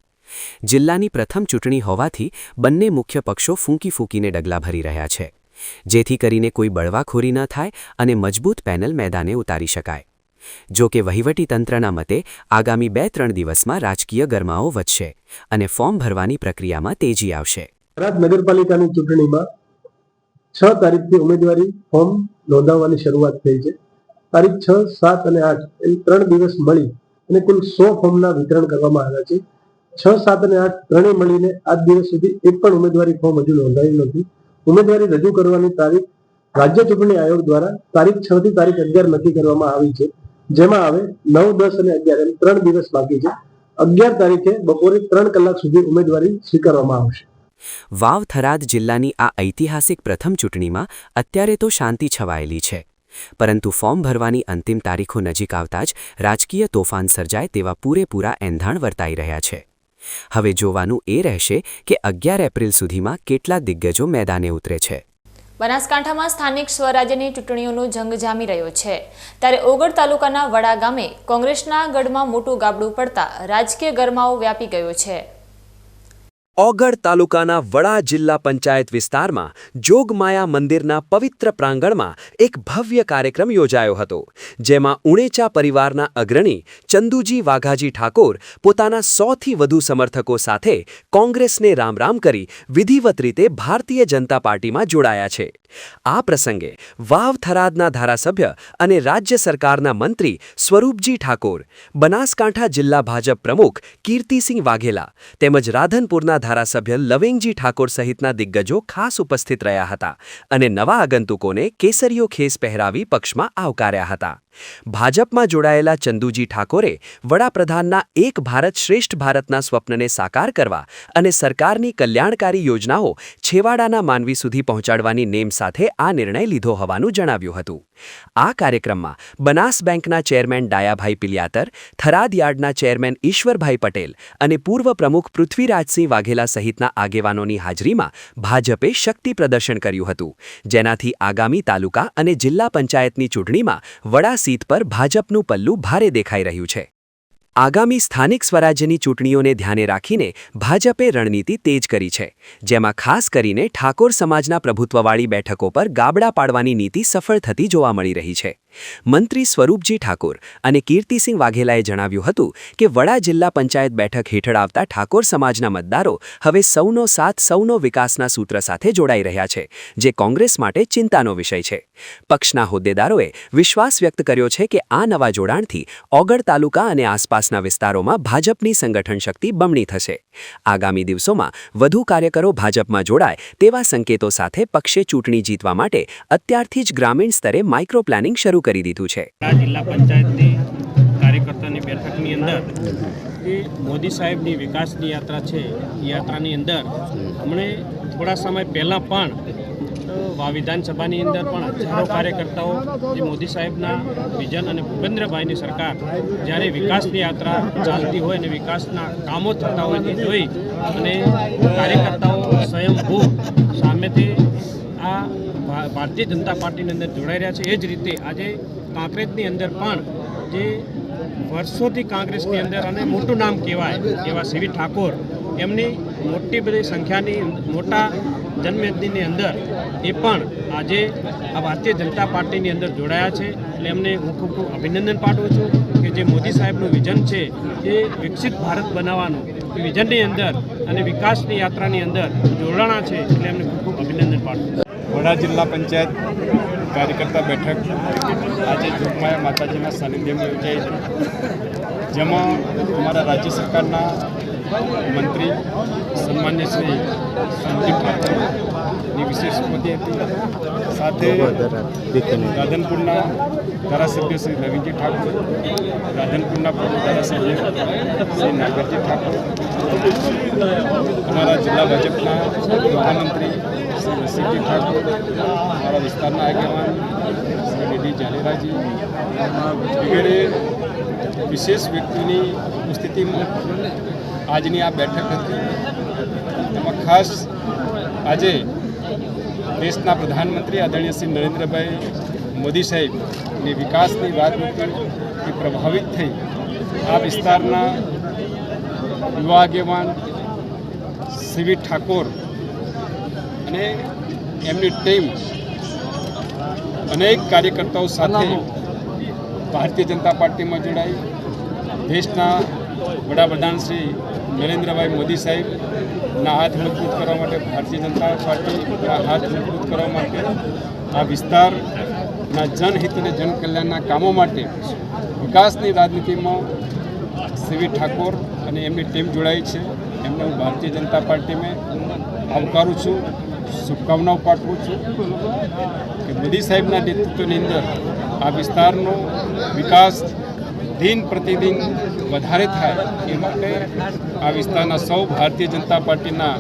જિલ્લાની પ્રથમ ચૂંટણી હોવાથી બંને મુખ્ય પક્ષો ફૂંકી ફૂંકીને ડગલા ભરી રહ્યા છે, જેથી કરીને કોઈ બળવાખોરી ન થાય અને મજબૂત પેનલ મેદાને ઉતારી શકાય. જો કે વહીવટીતંત્રના મતે આગામી 2-3 દિવસમાં રાજકીય ગરમાવો વધશે અને ફોર્મ ભરવાની પ્રક્રિયામાં તેજી આવશે. થરાદ નગરપાલિકાની ચૂંટણીમાં 6 તારીખથી ઉમેદવારી ફોર્મ નોંધાવવાની શરૂઆત થઈ છે. તારીખ 6, 7 અને 8 એમ 3 દિવસ મળી અને કુલ 100 ફોર્મના વિતરણ કરવામાં આવ્યા છે. 6, 7 અને 8 ત્રણેય મળીને આજ દિવસ સુધી એક પણ ઉમેદવારી ફોર્મ હજુ નોંધાયું નથી. ઉમેદવારી રજૂ કરવાની તારીખ રાજ્ય ચૂંટણી આયોગ દ્વારા તારીખ 6 થી તારીખ 11 નક્કી કરવામાં આવી છે. જેમાં હવે 9, 10 અને 11 એમ 3 દિવસ બાકી છે. 11 તારીખે બપોરે 3 કલાક સુધી ઉમેદવારી સ્વીકારવામાં આવશે. વાવ થરાદ જિલ્લાની આ ઐતિહાસિક પ્રથમ ચૂંટણીમાં અત્યારે તો શાંતિ છવાયેલી છે, પરંતુ ફોર્મ ભરવાની અંતિમ તારીખો નજીક આવતા જ રાજકીય તોફાન સર્જાય તેવા પૂરેપૂરા એંધાણ વર્તાઈ રહ્યા છે. હવે જોવાનું એ રહેશે કે 11 એપ્રિલ સુધીમાં કેટલા દિગ્ગજો મેદાને ઉતરે છે. બનાસકાંઠામાં સ્થાનિક સ્વરાજ્યની ચૂંટણીઓનો જંગ જામી રહ્યો છે, ત્યારે ઓગળ તાલુકાના વડા ગામે કોંગ્રેસના ગઢમાં મોટું ગાબડું પડતા રાજકીય ગરમાવો વ્યાપી ગયો છે. ઓગળ તાલુકાના વડા જિલ્લા પંચાયત વિસ્તારમાં જોગમાયા મંદિરના પવિત્ર પ્રાંગણમાં એક ભવ્ય કાર્યક્રમ યોજાયો હતો, જેમાં ઉણેચા પરિવારના અગ્રણી ચંદુજી વાઘાજી ઠાકોર પોતાના 100થી વધુ સમર્થકો સાથે કોંગ્રેસને રામ રામ કરી વિધિવત રીતે ભારતીય જનતા પાર્ટીમાં જોડાયા છે. આ પ્રસંગે વાવ થરાદના ધારાસભ્ય અને રાજ્ય સરકારના મંત્રી સ્વરૂપજી ઠાકોર, બનાસકાંઠા જિલ્લા ભાજપ પ્રમુખ કીર્તિસિંહ વાઘેલા તેમજ રાધનપુરના ધારાસભ્ય લવેંગજી ઠાકોર સહિતના દિગ્ગજો ખાસ ઉપસ્થિત રહ્યા હતા અને નવા આગંતુકોને કેસરીયો ખેસ પહેરાવી પક્ષમાં આવકાર્યા હતા. ભાજપમાં જોડાયેલા ચંદુજી ઠાકોરે વડાપ્રધાનના એક ભારત શ્રેષ્ઠ ભારતના સ્વપ્નને સાકાર કરવા અને સરકારની કલ્યાણકારી યોજનાઓ છેવાડાના માનવી સુધી પહોંચાડવાની નેમ સાથે આ નિર્ણય લીધો હોવાનું જણાવ્યું હતું. આ કાર્યક્રમમાં બનાસ બેંકના ચેરમેન ડાયાભાઈ પિલિયાતર, થરાદ યાર્ડના ચેરમેન ઈશ્વરભાઈ પટેલ અને પૂર્વ પ્રમુખ પૃથ્વીરાજસિંહ વાઘેલા સહિતના આગેવાનોની હાજરીમાં ભાજપે શક્તિ પ્રદર્શન કર્યું હતું, જેનાથી આગામી તાલુકા અને જિલ્લા પંચાયતની ચૂંટણીમાં વડા સીટ પર ભાજપનું પલ્લું ભારે દેખાઈ રહ્યું છે. આગામી સ્થાનિક સ્વરાજ્યની ચૂંટણીઓને ધ્યાને રાખીને ભાજપે રણનીતિ તેજ કરી છે, જેમાં ખાસ કરીને ઠાકોર સમાજના પ્રભુત્વવાળી બેઠકો પર ગાબડા પાડવાની નીતિ સફળ થતી જોવા મળી રહી છે. મંત્રી સ્વરૂપજી ઠાકોર અને કીર્તિસિંહ વાઘેલાએ જણાવ્યું હતું કે વડા જિલ્લા પંચાયત બેઠક હેઠળ આવતા ઠાકોર સમાજના મતદારો હવે સૌનો સાથ સૌનો વિકાસના સૂત્ર સાથે જોડાઈ રહ્યા છે, જે કોંગ્રેસ માટે ચિંતાનો વિષય છે. પક્ષના હોદ્દેદારોએ વિશ્વાસ વ્યક્ત કર્યો છે કે આ નવા જોડાણથી ઓગળ તાલુકા અને આસપાસના વિસ્તારોમાં ભાજપની સંગઠન શક્તિ બમણી થશે. આગામી દિવસોમાં વધુ કાર્યકરો ભાજપમાં જોડાય તેવા સંકેતો સાથે પક્ષે ચૂંટણી જીતવા માટે અત્યારથી જ ગ્રામીણ સ્તરે માઇક્રો પ્લાનિંગ શરૂ કરી દીધું છે. જિલ્લા પંચાયતની કાર્યકર્તાની બેઠકની અંદર જે મોદી સાહેબની વિકાસની યાત્રા છે, એ યાત્રાની અંદર હમણે થોડા સમય પહેલાં પણ વિધાનસભાની અંદર પણ હજારો કાર્યકર્તાઓ જે મોદી સાહેબના વિઝન અને ભૂપેન્દ્રભાઈની સરકાર જ્યારે વિકાસની યાત્રા ચાલતી હોય અને વિકાસના કામો થતા હોય તે જોઈ અને કાર્યકર્તાઓ સ્વયંભૂ સામેથી આ ભારતીય જનતા પાર્ટીની અંદર જોડાઈ રહ્યા છે. એ જ રીતે આજે કાંકરેજની અંદર પણ જે વર્ષોથી કોંગ્રેસની અંદર અને મોટું નામ કહેવાય એવા સીવી ઠાકોર એમની મોટી બધી સંખ્યાની મોટા જન્મદિનની અંદર એ પણ આજે આ ભારતીય જનતા પાર્ટીની અંદર જોડાયા છે. એટલે એમને હું ખૂબ ખૂબ અભિનંદન પાઠવું છું કે જે મોદી સાહેબનું વિઝન છે એ વિકસિત ભારત બનાવવાનું એ વિઝનની અંદર અને વિકાસની યાત્રાની અંદર જોડાણા છે, એટલે એમને ખૂબ ખૂબ અભિનંદન પાઠવું. વડા જિલ્લા પંચાયત કાર્યકર્તા બેઠક આજે જોગમાયા માતાજીના સાનિધ્યમાં યોજાઈ છે, જેમાં અમારા રાજ્ય સરકારના મંત્રી સન્માન્ય શ્રી સંદીપ ઠાકોરની વિશેષ ઉપસ્થિતિ હતી. સાથે રાધનપુરના ધારાસભ્ય શ્રી રવિજી ઠાકોર, રાધનપુરના પૂર્વ ધારાસભ્ય શ્રી નાગરજી ઠાકોર, અમારા જિલ્લા ભાજપના મહામંત્રી શ્રી રસીજી ઠાકોર, અમારા વિસ્તારના આગેવાન શ્રી ડીડી જાલેરાજી વગેરે વિશેષ વ્યક્તિની ઉપસ્થિતિમાં આજની આ બેઠક હતી. એમાં ખાસ આજે દેશના પ્રધાનમંત્રી આદરણીય શ્રી નરેન્દ્રભાઈ મોદી સાહેબની વિકાસની વાત મૂકી પ્રભાવિત થઈ આ વિસ્તારના યુવા આગેવાન સીવી ઠાકોર અને એમની ટીમ અનેક કાર્યકર્તાઓ સાથે ભારતીય જનતા પાર્ટીમાં જોડાઈ દેશના વડાપ્રધાન શ્રી નરેન્દ્રભાઈ મોદી સાહેબના હાથ મજબૂત કરવા માટે ભારતીય જનતા પાર્ટીના હાથ મજબૂત કરવા માટે આ વિસ્તારના જનહિત અને જનકલ્યાણના કામો માટે વિકાસની રાજનીતિમાં સીવી ઠાકોર અને એમની ટીમ જોડાઈ છે. એમને હું ભારતીય જનતા પાર્ટીમાં આવકારું છું, શુભકામનાઓ પાઠવું છું કે મોદી સાહેબના નેતૃત્વની અંદર આ વિસ્તારનો વિકાસ દિન પ્રતિદિન વધારે થાય એ માટે આ વિસ્તારના સૌ ભારતીય જનતા પાર્ટીના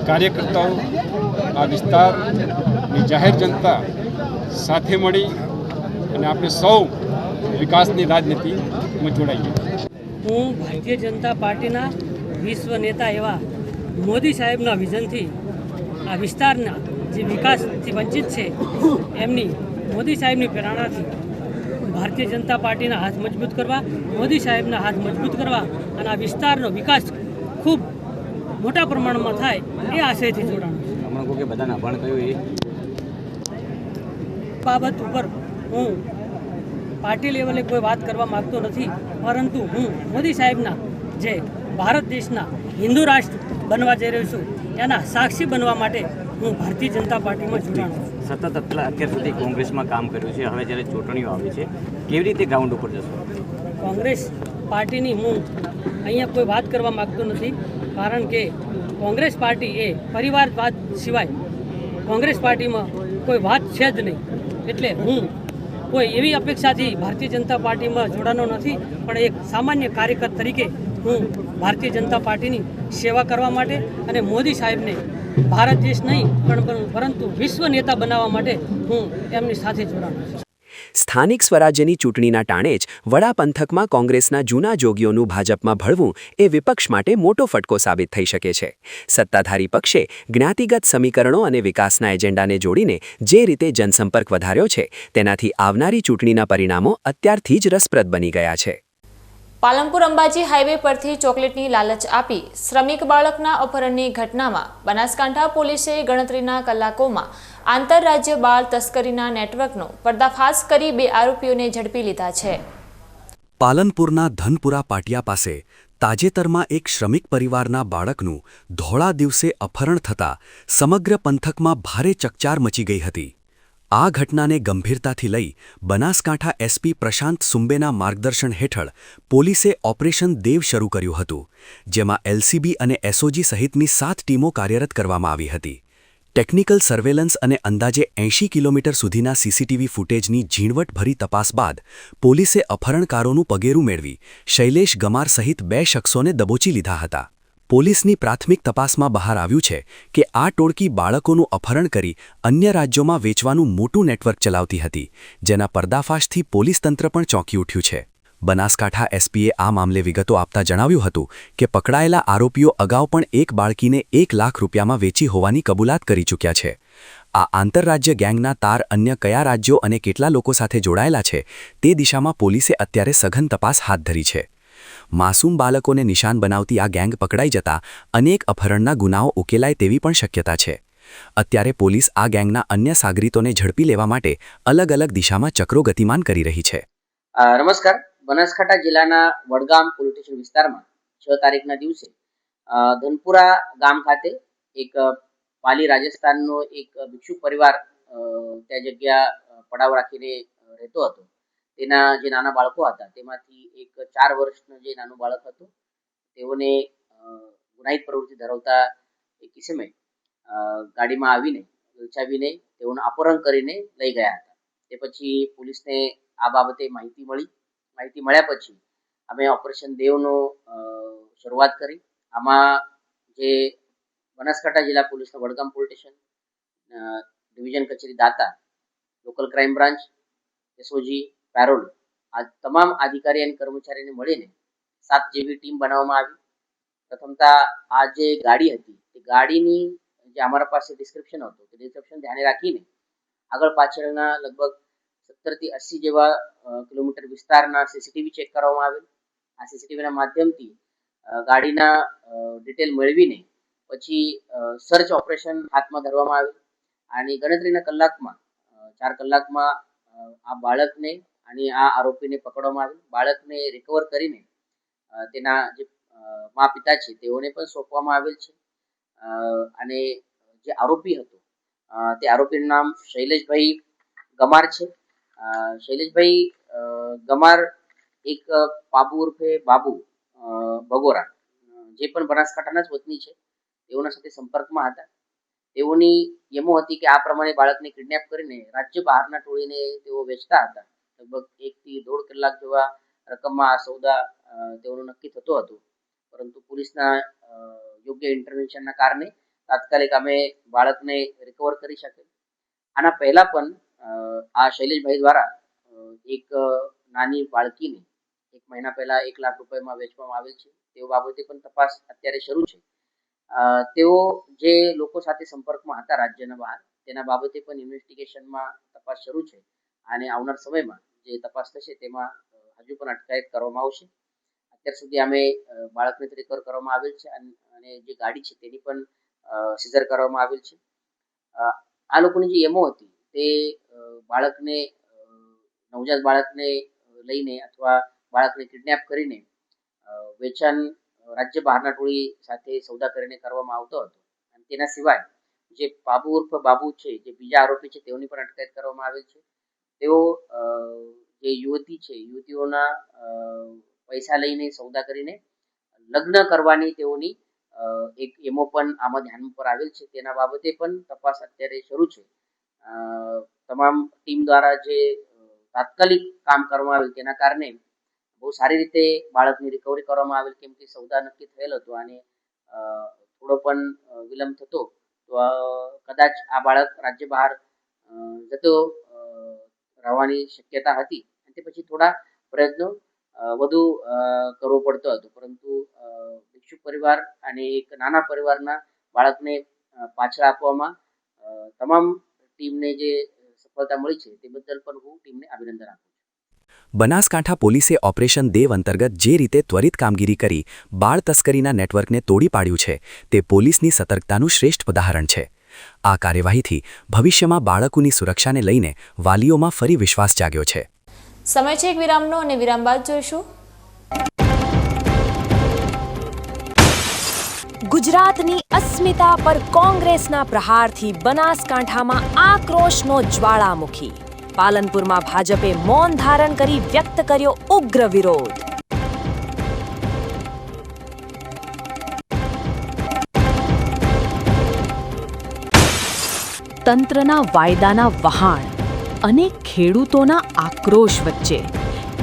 કાર્યકર્તાઓ, આ વિસ્તારની જાહેર જનતા સાથે મળી અને આપણે સૌ વિકાસની રાજનીતિમાં જોડાઈએ. હું ભારતીય જનતા પાર્ટીના વિશ્વ નેતા એવા મોદી સાહેબના વિઝનથી આ વિસ્તારના જે વિકાસથી વંચિત છે એમની મોદી સાહેબની પ્રેરણાથી ભારતીય જનતા પાર્ટીના હાથ મજબૂત કરવા, મોદી સાહેબના હાથ મજબૂત કરવા અને આ વિસ્તારનો વિકાસ ખૂબ મોટા પ્રમાણમાં થાય એ આશયથી જોડાણ છે. બધાના અભણ કયું એ બાબત ઉપર હું પાર્ટી લેવલે કોઈ વાત કરવા માગતો નથી, પરંતુ હું મોદી સાહેબના જે ભારત દેશના હિન્દુ રાષ્ટ્ર બનવા જઈ રહ્યું છું એના સાક્ષી બનવા માટે હું ભારતીય જનતા પાર્ટીમાં જોડાણ છું. સતત અત્યાર સુધી કોંગ્રેસમાં કામ કર્યું છે, હવે જ્યારે ચૂંટણીઓ આવી છે કેવી રીતે ગ્રાઉન્ડ ઉપર જશો? કોંગ્રેસ પાર્ટીની હું અહીંયા કોઈ વાત કરવા માગતો નથી, કારણ કે કોંગ્રેસ પાર્ટી એ પરિવારવાદ સિવાય કોંગ્રેસ પાર્ટીમાં કોઈ વાત છે જ નહીં. એટલે હું કોઈ એવી અપેક્ષાથી ભારતીય જનતા પાર્ટીમાં જોડાનો નથી, પણ એક સામાન્ય કાર્યકર તરીકે હું ભારતીય જનતા પાર્ટીની સેવા કરવા માટે અને મોદી સાહેબને ભારત દેશ નહીં પરંતુ વિશ્વ નેતા બનાવવા માટે હું એમની સાથે જોડાણો છું. સ્થાનિક સ્વરાજ્યની ચૂંટણીના ટાણે જ વડા પંથકમાં કોંગ્રેસના જૂના જોગીઓનું ભાજપમાં ભળવું એ વિપક્ષ માટે મોટો ફટકો સાબિત થઈ શકે છે. સત્તાધારી પક્ષે જ્ઞાતિગત સમીકરણો અને વિકાસના એજન્ડાને જોડીને જે રીતે જનસંપર્ક વધાર્યો છે તેનાથી આવનારી ચૂંટણીના પરિણામો અત્યારથી જ રસપ્રદ બની ગયા છે. પાલનપુર અંબાજી હાઈવે પરથી ચોકલેટની લાલચ આપી શ્રમિક બાળકના અપહરણની ઘટનામાં બનાસકાંઠા પોલીસે ગણતરીના કલાકોમાં આંતરરાજ્ય બાળ તસ્કરીના નેટવર્કનો પર્દાફાશ કરી 2 આરોપીઓને ઝડપી લીધા છે. પાલનપુરના ધનપુરા પાટિયા પાસે તાજેતરમાં એક શ્રમિક પરિવારના બાળકનું ધોળા દિવસે અપહરણ થતાં સમગ્ર પંથકમાં ભારે ચકચાર મચી ગઈ હતી. આ ઘટનાને ગંભીરતાથી લઈ બનાસકાંઠા એસપી પ્રશાંત સુંબેના માર્ગદર્શન હેઠળ પોલીસે ઓપરેશન દેવ શરૂ કર્યું હતું, જેમાં એલસીબી અને એસઓજી સહિતની 7 ટીમો કાર્યરત કરવામાં આવી હતી. ટેકનિકલ સર્વેલન્સ અને અંદાજે 80 કિલોમીટર સુધીના સીસીટીવી ફૂટેજની ઝીણવટભરી તપાસ બાદ પોલીસે અપહરણકારોનું પગેરું મેળવી શૈલેષ ગમાર સહિત 2 શખ્સોને દબોચી લીધા હતા. પોલીસની પ્રાથમિક તપાસમાં બહાર આવ્યું છે કે આ ટોળકી બાળકોનું અપહરણ કરી અન્ય રાજ્યોમાં વેચવાનું મોટું નેટવર્ક ચલાવતી હતી, જેના પર્દાફાશથી પોલીસ તંત્ર પણ ચોંકી ઉઠ્યું છે. બનાસકાંઠા એસપીએ આ મામલે વિગતો આપતા જણાવ્યું હતું કે પકડાયેલા આરોપીઓ અગાઉ પણ એક બાળકીને 1 લાખ રૂપિયામાં વેચી હોવાની કબૂલાત કરી ચૂક્યા છે. આ આંતરરાજ્ય ગેંગના તાર અન્ય કયા રાજ્યો અને કેટલા લોકો સાથે જોડાયેલા છે તે દિશામાં પોલીસે અત્યારે સઘન તપાસ હાથ ધરી છે. માસૂમ બાળકોને નિશાન બનાવતી આ ગેંગ પકડાઈ જતા અનેક અપહરણના ગુનાઓ ઉકેલાય તેવી પણ શક્યતા છે. અત્યારે પોલીસ આ ગેંગના અન્ય સાગરીતોને ઝડપી લેવા માટે અલગ અલગ દિશામાં ચક્રો ગતિમાન કરી રહી છે. નમસ્કાર. બનાસકાંઠા જિલ્લાના વડગામ પોલીસ સ્ટેશન વિસ્તારમાં 6 તારીખના દિવસે ધનપુરા ગામ ખાતે એક પાલી રાજસ્થાનનો એક ભિક્ષુક પરિવાર ત્યાં જગ્યા પડાવ રાખીને રહેતો હતો. તેના જે નાના બાળકો હતા તેમાંથી એક 4 વર્ષનું જે નાનું બાળક હતું તેઓને ગુનાહિત પ્રવૃત્તિ ધરાવતા એક કિસ્મે ગાડીમાં આવીને ઉલચાવીને તેઓનું અપહરણ કરીને લઈ ગયા હતા. તે પછી પોલીસને આ બાબતે માહિતી મળ્યા પછી અમે ઓપરેશન દેવનો શરૂઆત કરી. આમાં જે બનાસકાંઠા જિલ્લા પોલીસના વડગામ પોલીસ સ્ટેશન, ડિવિઝન કચેરી દાતા, local crime branch, SOG, parole, આ તમામ અધિકારી અને કર્મચારીને મળીને 7 જેવી ટીમ બનાવવામાં આવી. પ્રથમતા આ જે ગાડી હતી તે ગાડીની જે અમારા પાસે ડિસ્ક્રિપ્શન હતું તે ડિસ્ક્રિપ્શન ધ્યાને રાખીને આગળ પાછળના લગભગ 70 થી 80 જેવા કિલોમીટર વિસ્તારના સીસીટીવી ચેક કરવામાં આવેલ. આ સીસીટીવીના માધ્યમથી ગાડીના ડિટેલ મેળવીને પછી સર્ચ ઓપરેશન હાથમાં ધરવામાં આવેલ. અને ગણતરીના કલાકમાં 4 કલાકમાં આ બાળકને અને આ આરોપીને પકડવામાં આવેલ. બાળકને રિકવર કરીને તેના જે મા પિતા છે તેઓને પણ સોંપવામાં આવેલ છે. અને જે આરોપી હતો તે આરોપીનું નામ શૈલેષભાઈ ગમાર છે. શૈલેષભાઈ ગમાર એક પાબુ ઉર્ફે બાબુ ભગોરા, જે પણ બનાસકાંઠાના જ વતની છે, તેઓના સાથે સંપર્કમાં હતા. તેઓની એમો હતી કે આ પ્રમાણે બાળકને કિડનેપ કરીને રાજ્ય બહારના ટોળીને તેઓ વેચતા હતા. લગભગ 1 થી 1.5 કલાક જેવા રકમમાં આ સોદા તેઓનો નક્કી થતો હતો, પરંતુ પોલીસના યોગ્ય ઇન્ટરવેન્શનના કારણે તાત્કાલિક અમે બાળકને રિકવર કરી શક્યા. આના પહેલા પણ આ શૈલેષભાઈ દ્વારા એક નાની બાળકીને 1 મહિના પહેલા 1 લાખ રૂપિયામાં વેચવામાં આવેલ છે. તેઓ બાબતે પણ તપાસ અત્યારે શરૂ છે. તેઓ જે લોકો સાથે સંપર્કમાં હતા રાજ્યના બહાર, તેના બાબતે પણ ઇન્વેસ્ટિગેશનમાં તપાસ શરૂ છે. અને આવનાર સમયમાં જે તપાસ થશે તેમાં હજુ પણ અટકાયત કરવામાં આવશે. અત્યાર સુધી અમે બાળકને રિકવર કરવામાં આવેલ છે અને જે ગાડી છે તેની પણ સીઝર કરવામાં આવેલ છે. આ લોકોની જે એમો હતી તે બાળકને, નવજાત બાળકને લઈને અથવા બાળકને કિડનેપ કરીને વેચાણ રાજ્ય બહારના ટોળી સાથે સોદા કરીને કરવામાં આવતો હતો. અને તેના સિવાય જે પાબુ ઉર્ફ બાબુ છે, જે બીજા આરોપી છે, તેઓની પણ અટકાયત કરવામાં આવેલ છે. તેઓ જે યુવતી છે, યુવતીઓના પૈસા લઈને સોદા કરીને લગ્ન કરવાની તેઓની એક એમો પણ આમાં ધ્યાન પર આવેલ છે. તેના બાબતે પણ તપાસ અત્યારે શરૂ છે. તમામ ટીમ દ્વારા જે તાત્કાલિક કામ કરવામાં આવેલ તેના કારણે બહુ સારી રીતે બાળકની રિકવરી કરવામાં આવેલ, કેમ કે સોદા નક્કી થયેલ હતો અને થોડો પણ વિલંબ થતો તો કદાચ આ બાળક રાજ્ય બહાર જતો રહેવાની શક્યતા હતી. તે પછી થોડા પ્રયત્નો વધુ કરવો પડતો હતો, પરંતુ ભિક્ષુક પરિવાર અને એક નાના પરિવારના બાળકને પાછળ આપવામાં તમામ ટીમને જે સફળતા મળી છે તે બદલ પણ હું ટીમને અભિનંદન આપું છું. બનાસકાંઠા પોલીસે ઓપરેશન દેવ અંતર્ગત જે રીતે ત્વરિત કામગીરી કરી બાળ તસ્કરીના નેટવર્કને તોડી પાડ્યું છે, તે પોલીસની સતર્કતાનું શ્રેષ્ઠ ઉદાહરણ છે. આ કાર્યવાહીથી ભવિષ્યમાં બાળકોની સુરક્ષાને લઈને વાલીઓમાં ફરી વિશ્વાસ જાગ્યો છે. સમય છે એક વિરામનો અને વિરામ બાદ જોઈશું. ગુજરાતની અસ્મિતા પર કોંગ્રેસના પ્રહારથી બનાસકાંઠામાં આક્રોશનો જ્વાળામુખી. પાલનપુરમાં ભાજપે મૌન ધારણ કરી વ્યક્ત કર્યો ઉગ્ર વિરોધ. તંત્રના વાયદાના વહાણ અને ખેડૂતોના આક્રોશ વચ્ચે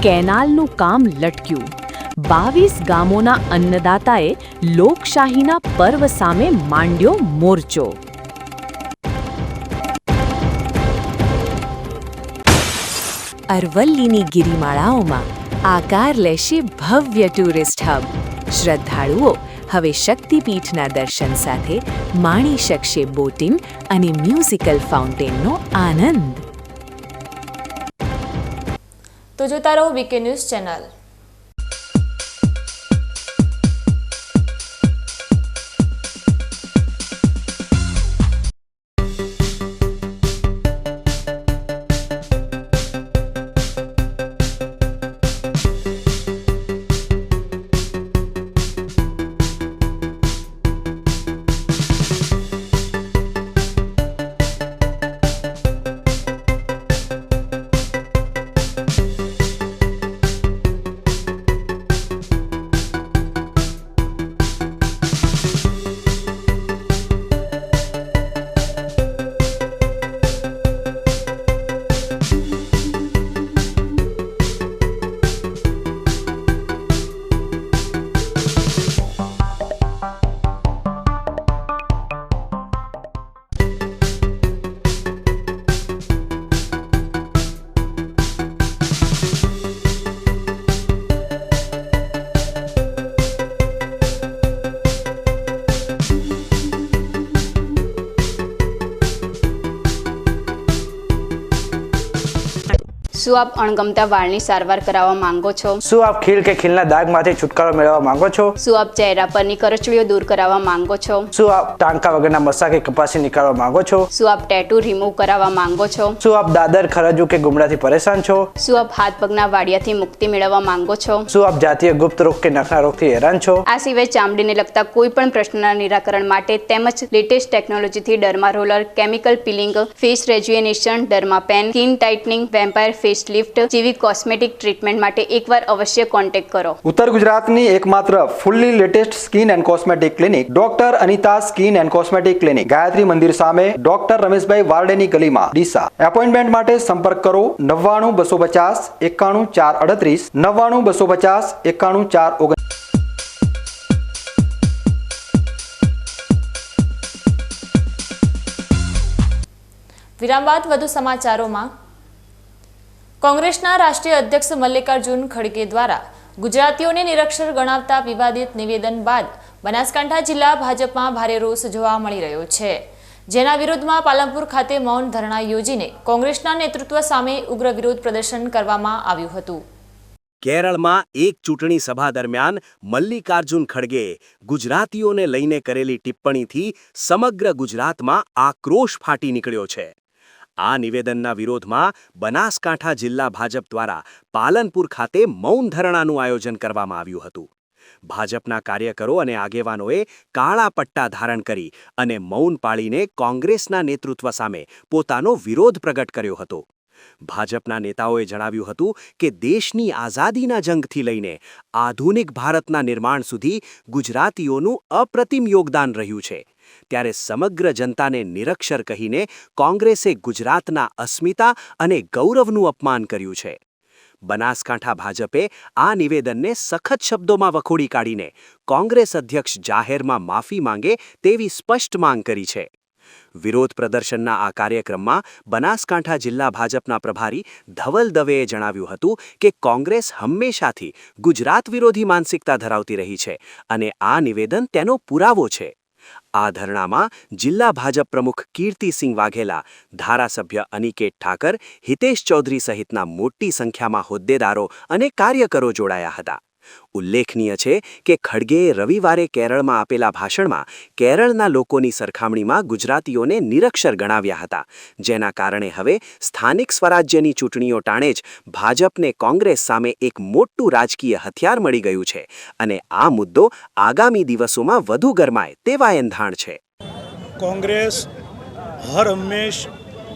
કેનાલનું કામ લટક્યું. 22 ગામોના અન્નદાતાએ લોકશાહીના પર્વ સામે માંડ્યો મોરચો. અરવલ્લીની ગિરિમાળાઓમાં આકાર લેશે ભવ્ય ટુરિસ્ટ હબ. શ્રદ્ધાળુઓ હવે શક્તિપીઠના દર્શન સાથે માણી શકશે બોટિંગ અને મ્યુઝિકલ ફાઉન્ટેનનો આનંદ. તો જોતા રહો બીકે ન્યૂઝ ચેનલ. શું આપ અણગમતા વાળની સારવાર કરાવવા માંગો છો? શું આપ ખીલ કે ખીલના દાગમાંથી છુટકારો મેળવવા માંગો છો? શું આપ ચહેરા પરની કરચલીઓ દૂર કરાવવા માંગો છો? શું આપ ટાંકા વગરના મસા કે કપાસી નીકાળવા માંગો છો? શું આપ ટેટુ રિમૂવ કરાવવા માંગો છો? શું આપ દાદર ખરજુ કે ગુમડાથી પરેશાન છો? શું આપ હાથ પગના વાડિયાથી મુક્તિ મેળવવા માંગો છો? શું આપ જાતીય ગુપ્ત રોગ કે નખના રોગથી હેરાન છો? આ સિવાય ચામડીને લગતા કોઈ પણ પ્રશ્નના નિરાકરણ માટે તેમજ લેટેસ્ટ ટેકનોલોજીથી derma roller, chemical peeling, face rejuvenation, derma pen, skin tightening, vampire face lift જેવી કોસ્મેટિક ટ્રીટમેન્ટ માટે એકવાર અવશ્ય કોન્ટેક્ટ કરો. ઉત્તર ગુજરાતની એકમાત્ર fully latest skin and cosmetic clinic doctor Anita skin and cosmetic clinic, Gayatri Mandir સામે, ડોક્ટર રમેશભાઈ વારડેની ગલીમાં, ડીસા. એપોઇન્ટમેન્ટ માટે સંપર્ક કરો 99 250 91 438 99 250 91 439. વિરામ બાદ વધુ સમાચારોમાં. કોંગ્રેસના રાષ્ટ્રીય અધ્યક્ષ મલ્લિકાર્જુન ખડગે દ્વારા ગુજરાતીઓને નિરક્ષર ગણાવતા વિવાદિત નિવેદન બાદ બનાસકાંઠા જિલ્લા ભાજપમાં ભારે રોષ જોવા મળી રહ્યો છે, જેના વિરોધમાં પાલનપુર ખાતે મૌન ધરણા યોજીને કોંગ્રેસના નેતૃત્વ સામે ઉગ્ર વિરોધ પ્રદર્શન કરવામાં આવ્યું હતું. કેરળમાં એક ચૂંટણી સભા દરમિયાન મલ્લિકાર્જુન ખડગે ગુજરાતીઓને લઈને કરેલી ટિપ્પણીથી સમગ્ર ગુજરાતમાં આક્રોશ ફાટી નીકળ્યો છે. આ નિવેદનના વિરોધમાં બનાસકાંઠા જિલ્લા ભાજપ દ્વારા પાલનપુર ખાતે મૌન ધરણાનું આયોજન કરવામાં આવ્યું હતું. ભાજપના કાર્યકરો અને આગેવાનોએ કાળા પટ્ટા ધારણ કરી અને મૌન પાળીને કોંગ્રેસના નેતૃત્વ સામે પોતાનો વિરોધ પ્રગટ કર્યો હતો. ભાજપના નેતાઓએ જણાવ્યું હતું કે દેશની આઝાદીના જંગથી લઈને આધુનિક ભારતના નિર્માણ સુધી ગુજરાતીઓનું અપ્રતિમ યોગદાન રહ્યું છે, ત્યારે સમગ્ર જનતાને નિરક્ષર કહીને કોંગ્રેસે ગુજરાતના અસ્મિતા અને ગૌરવનું અપમાન કર્યું છે. બનાસકાંઠા ભાજપે આ નિવેદનને સખત શબ્દોમાં વખોડી કાઢીને કોંગ્રેસ અધ્યક્ષ જાહેરમાં માફી માંગે તેવી સ્પષ્ટ માંગ કરી છે. વિરોધ પ્રદર્શનના આ કાર્યક્રમમાં બનાસકાંઠા જિલ્લા ભાજપના પ્રભારી ધવલ દવેએ જણાવ્યું હતું કે કોંગ્રેસ હંમેશાથી ગુજરાત વિરોધી માનસિકતા ધરાવતી રહી છે અને આ નિવેદન તેનો પુરાવો છે. આ ધરણામાં જિલ્લા ભાજપ પ્રમુખ કીર્તિસિંહ વાઘેલા, ધારાસભ્ય અનિકેત ઠાકર, હિતેશ ચૌધરી સહિતના મોટી સંખ્યામાં હોદ્દેદારો અને કાર્યકરો જોડાયા હતા. ઉલ્લેખનીય છે કે ખડગેએ રવિવારે કેરળમાં આપેલા ભાષણમાં કેરળના લોકોની સરખામણીમાં ગુજરાતીઓને નિરક્ષર ગણાવ્યા હતા, જેના કારણે હવે સ્થાનિક સ્વરાજ્યની ચૂંટણીઓ ટાણે જ ભાજપને કોંગ્રેસ સામે એક મોટું રાજકીય હથિયાર મળી ગયું છે અને આ મુદ્દો આગામી દિવસોમાં વધુ ગરમાય તેવા એંધાણ છે. કોંગ્રેસ હર હંમેશ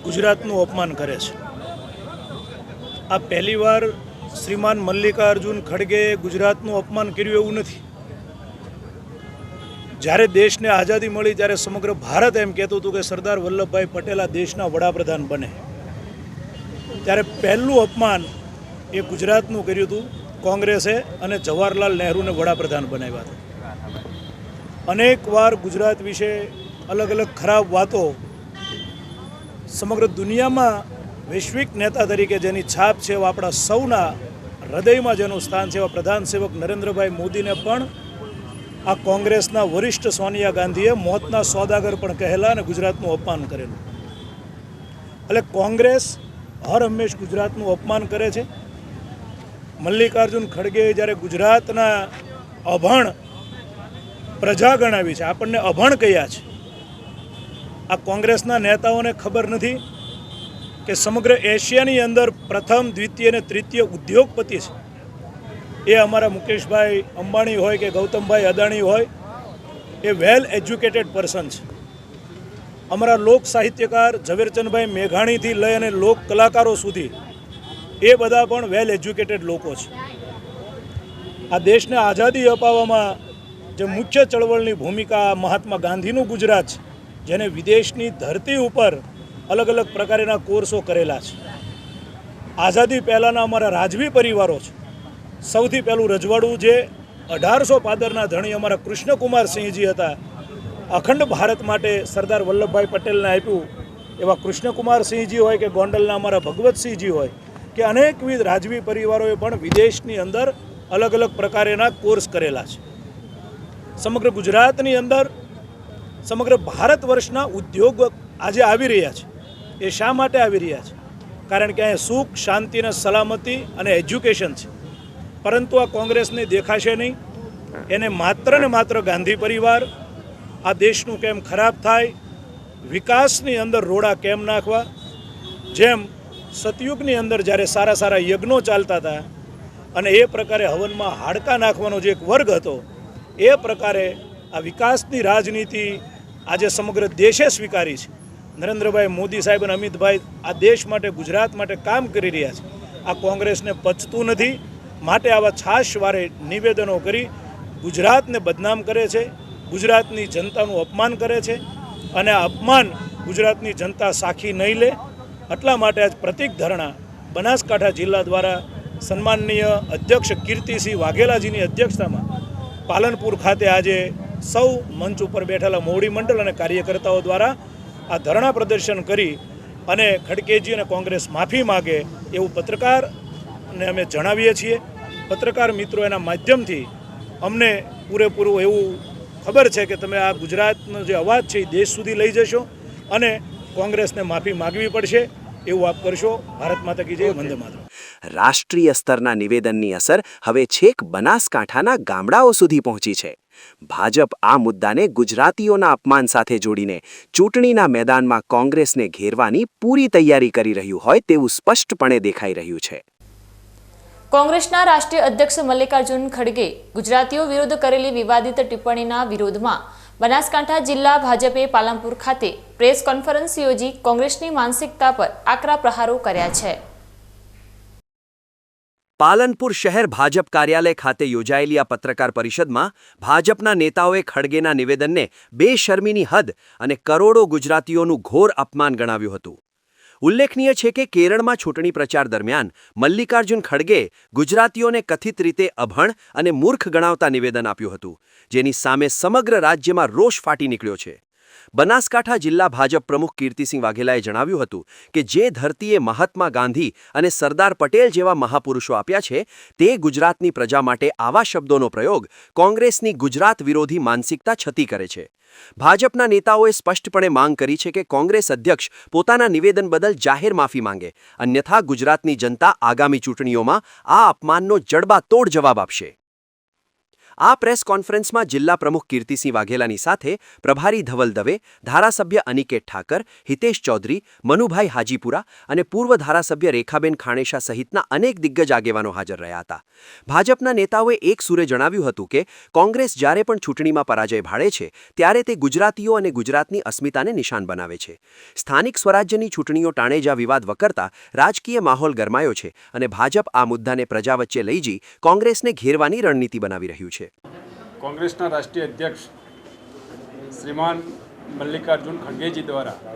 ગુજરાતનું અપમાન કરે છે. આ પહેલીવાર શ્રીમાન મલ્લિકાર્જુન ખડગેએ ગુજરાતનું અપમાન કર્યું એવું નથી. જ્યારે દેશને આઝાદી મળી ત્યારે સમગ્ર ભારત એમ કહેતું હતું કે સરદાર વલ્લભભાઈ પટેલ આ દેશના વડાપ્રધાન બને, ત્યારે પહેલું અપમાન એ ગુજરાતનું કર્યું હતું કોંગ્રેસે અને જવાહરલાલ નહેરુને વડાપ્રધાન બનાવ્યા હતા. અનેકવાર ગુજરાત વિશે અલગ અલગ ખરાબ વાતો સમગ્ર દુનિયામાં વૈશ્વિક નેતા તરીકે જેની છાપ છે એવા આપણા સૌના હૃદયમાં જેનું સ્થાન છે એવા પ્રધાન સેવક નરેન્દ્રભાઈ મોદીને પણ આ કોંગ્રેસના વરિષ્ઠ સોનિયા ગાંધીએ મોતના સોદાગર પણ કહેલા અને ગુજરાતનું અપમાન કરેલું. એટલે કોંગ્રેસ હર હંમેશ ગુજરાતનું અપમાન કરે છે. મલ્લિકાર્જુન ખડગેએ જ્યારે ગુજરાતના અભણ પ્રજા ગણાવી છે, આપણને અભણ કહ્યા છે, આ કોંગ્રેસના નેતાઓને ખબર નથી કે સમગ્ર એશિયાની અંદર પ્રથમ, દ્વિતીય અને તૃતીય ઉદ્યોગપતિ છે એ અમારા મુકેશભાઈ અંબાણી હોય કે ગૌતમભાઈ અદાણી હોય, એ વેલ એજ્યુકેટેડ પર્સન છે. અમારા લોક સાહિત્યકાર ઝવેરચંદભાઈ મેઘાણીથી લઈ અને લોક કલાકારો સુધી એ બધા પણ વેલ એજ્યુકેટેડ લોકો છે. આ દેશને આઝાદી અપાવવામાં જે મુખ્ય ચળવળની ભૂમિકા મહાત્મા ગાંધીનું ગુજરાત છે, જેને વિદેશની ધરતી ઉપર અલગ અલગ પ્રકારના કોર્સો કરેલા છે. આઝાદી પહેલાંના અમારા રાજવી પરિવારો છે. સૌથી પહેલું રજવાડું જે 1800 પાદરના ધણી અમારા કૃષ્ણકુમારસિંહજી હતા, અખંડ ભારત માટે સરદાર વલ્લભભાઈ પટેલને આપ્યું એવા કૃષ્ણકુમારસિંહજી હોય કે ગોંડલના અમારા ભગવતસિંહજી હોય કે અનેકવિધ રાજવી પરિવારોએ પણ વિદેશની અંદર અલગ અલગ પ્રકારના કોર્સ કરેલા છે. સમગ્ર ગુજરાતની અંદર સમગ્ર ભારત વર્ષના ઉદ્યોગ આજે આવી રહ્યા છે. એ શા માટે આવી રહ્યા છે? કારણ કે અહીંયા સુખ, શાંતિ અને સલામતી અને એજ્યુકેશન છે. પરંતુ આ કોંગ્રેસને દેખાશે નહીં. એને માત્ર ને માત્ર ગાંધી પરિવાર, આ દેશનું કેમ ખરાબ થાય, વિકાસની અંદર રોડા કેમ નાખવા, જેમ સતયુગની અંદર જ્યારે સારા સારા યજ્ઞો ચાલતા હતા અને એ પ્રકારે હવનમાં હાડકાં નાખવાનો જે એક વર્ગ હતો, એ પ્રકારે આ વિકાસની રાજનીતિ આજે સમગ્ર દેશે સ્વીકારી છે. નરેન્દ્રભાઈ મોદી સાહેબ અને અમિતભાઈ આ દેશ માટે, ગુજરાત માટે કામ કરી રહ્યા છે. આ કોંગ્રેસને પચતું નથી, માટે આવા છાશવારે નિવેદનો કરી ગુજરાતને બદનામ કરે છે, ગુજરાતની જનતાનું અપમાન કરે છે અને આ અપમાન ગુજરાતની જનતા સાખી નહીં લે. એટલા માટે આજ પ્રતિક ધરણા બનાસકાંઠા જિલ્લા દ્વારા સન્માનનીય અધ્યક્ષ કીર્તિસિંહ વાઘેલાજીની અધ્યક્ષતામાં પાલનપુર ખાતે આજે સૌ મંચ ઉપર બેઠેલા મોવડી મંડળ અને કાર્યકર્તાઓ દ્વારા આ ધરણા પ્રદર્શન કરી અને ખડકેજી અને કોંગ્રેસ માફી માગે એવું પત્રકારને અમે જણાવીએ છીએ. પત્રકાર મિત્રો એના માધ્યમથી અમને પૂરેપૂરું એવું ખબર છે કે તમે આ ગુજરાતનો જે અવાજ છે એ દેશ સુધી લઈ જશો અને કોંગ્રેસને માફી માગવી પડશે એવું આપ કરશો. ભારત માતા કી જય, વંદે માતરમ. રાષ્ટ્રીય સ્તરના નિવેદનની અસર હવે છેક બનાસકાંઠાના ગામડાઓ સુધી પહોંચી છે. ભાજપ આ મુદ્દાને ગુજરાતીઓના અપમાન સાથે જોડીને ચૂંટણીના મેદાનમાં કોંગ્રેસને ઘેરવાની પૂરી તૈયારી કરી રહ્યું હોય તેવું સ્પષ્ટપણે દેખાઈ રહ્યું છે. કોંગ્રેસના રાષ્ટ્રીય અધ્યક્ષ મલ્લિકાર્જુન ખડગે ગુજરાતીઓ વિરુદ્ધ કરેલી વિવાદિત ટિપ્પણીના વિરોધમાં બનાસકાંઠા જિલ્લા ભાજપે પાલનપુર ખાતે પ્રેસ કોન્ફરન્સ યોજી કોંગ્રેસની માનસિકતા પર આકરા પ્રહારો કર્યા છે. પાલનપુર શહેર ભાજપ કાર્યાલય ખાતે યોજાયેલી આ પત્રકાર પરિષદમાં ભાજપના નેતાઓએ ખડગેના નિવેદનને બેશરમીની હદ અને કરોડો ગુજરાતીઓનું ઘોર અપમાન ગણાવ્યું હતું. ઉલ્લેખનીય છે કે કેરળમાં ચૂંટણી પ્રચાર દરમિયાન મલ્લિકાર્જુન ખડગે ગુજરાતીઓને કથિત રીતે અભણ અને મૂર્ખ ગણાવતા નિવેદન આપ્યું હતું, જેની સામે સમગ્ર રાજ્યમાં રોષ ફાટી નીકળ્યો છે. બનાસકાંઠા જિલ્લા ભાજપ પ્રમુખ કીર્તિસિંહ વાઘેલાએ જણાવ્યું હતું કે જે ધરતીએ મહાત્મા ગાંધી અને સરદાર પટેલ જેવા મહાપુરુષો આપ્યા છે, તે ગુજરાતની પ્રજા માટે આવા શબ્દોનો પ્રયોગ કોંગ્રેસની ગુજરાત વિરોધી માનસિકતા છતી કરે છે. ભાજપના નેતાઓએ સ્પષ્ટપણે માંગ કરી છે કે કોંગ્રેસ અધ્યક્ષ પોતાના નિવેદન બદલ જાહેર માફી માંગે, અન્યથા ગુજરાતની જનતા આગામી ચૂંટણીઓમાં આ અપમાનનો જડબાતોડ જવાબ આપશે. આ પ્રેસ કોન્ફરન્સમાં જિલ્લા પ્રમુખ કીર્તિસિંહ વાઘેલાની સાથે પ્રભારી ધવલ દવે, ધારાસભ્ય અનિકેત ઠાકર, હિતેશ ચૌધરી, મનુભાઈ હાજીપુરા અને પૂર્વ ધારાસભ્ય રેખાબેન ખાણેશા સહિતના અનેક દિગ્ગજ આગેવાનો હાજર રહ્યા હતા. ભાજપના નેતાઓએ એક સૂરે જણાવ્યું હતું કે કોંગ્રેસ જ્યારે પણ ચૂંટણીમાં પરાજય ભાળે છે ત્યારે તે ગુજરાતીઓ અને ગુજરાતની અસ્મિતાને નિશાન બનાવે છે. સ્થાનિક સ્વરાજ્યની ચૂંટણીઓ ટાણે જ વિવાદ વકરતા રાજકીય માહોલ ગરમાયો છે અને ભાજપ આ મુદ્દાને પ્રજા વચ્ચે લઈ જઈ કોંગ્રેસને ઘેરવાની રણનીતિ બનાવી રહ્યું છે. કોંગ્રેસના રાષ્ટ્રીય અધ્યક્ષ શ્રીમાન મલ્લિકાર્જુન ખડગેજી દ્વારા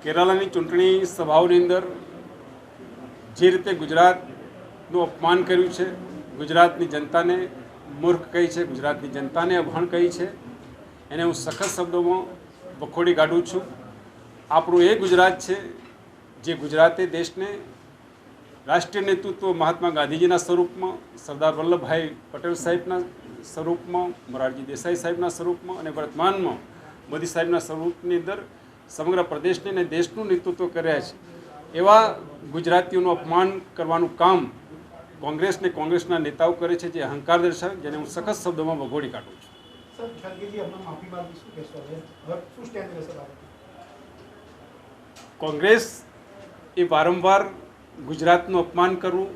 કેરાલાની ચૂંટણી સભાઓની અંદર જે રીતે ગુજરાતનું અપમાન કર્યું છે, ગુજરાતની જનતાને મૂર્ખ કહી છે, ગુજરાતની જનતાને અભણ કહી છે, એને હું સખત શબ્દોમાં વખોડી કાઢું છું. આપણું એ ગુજરાત છે જે ગુજરાતે દેશને રાષ્ટ્રીય નેતૃત્વ મહાત્મા ગાંધીજીના સ્વરૂપમાં, સરદાર વલ્લભભાઈ પટેલ સાહેબના સ્વરૂપમાં, મોરારજી દેસાઈ સાહેબના સ્વરૂપમાં અને વર્તમાનમાં મોદી સાહેબના સ્વરૂપની અંદર સમગ્ર પ્રદેશને અને દેશનું નેતૃત્વ કર્યા છે. એવા ગુજરાતીઓનું અપમાન કરવાનું કામ કોંગ્રેસને કોંગ્રેસના નેતાઓ કરે છે, જે અહંકાર દર્શાવે, જેને હું સખત શબ્દોમાં વગોડી કાઢું છું. કોંગ્રેસ એ વારંવાર ગુજરાતનું અપમાન કરવું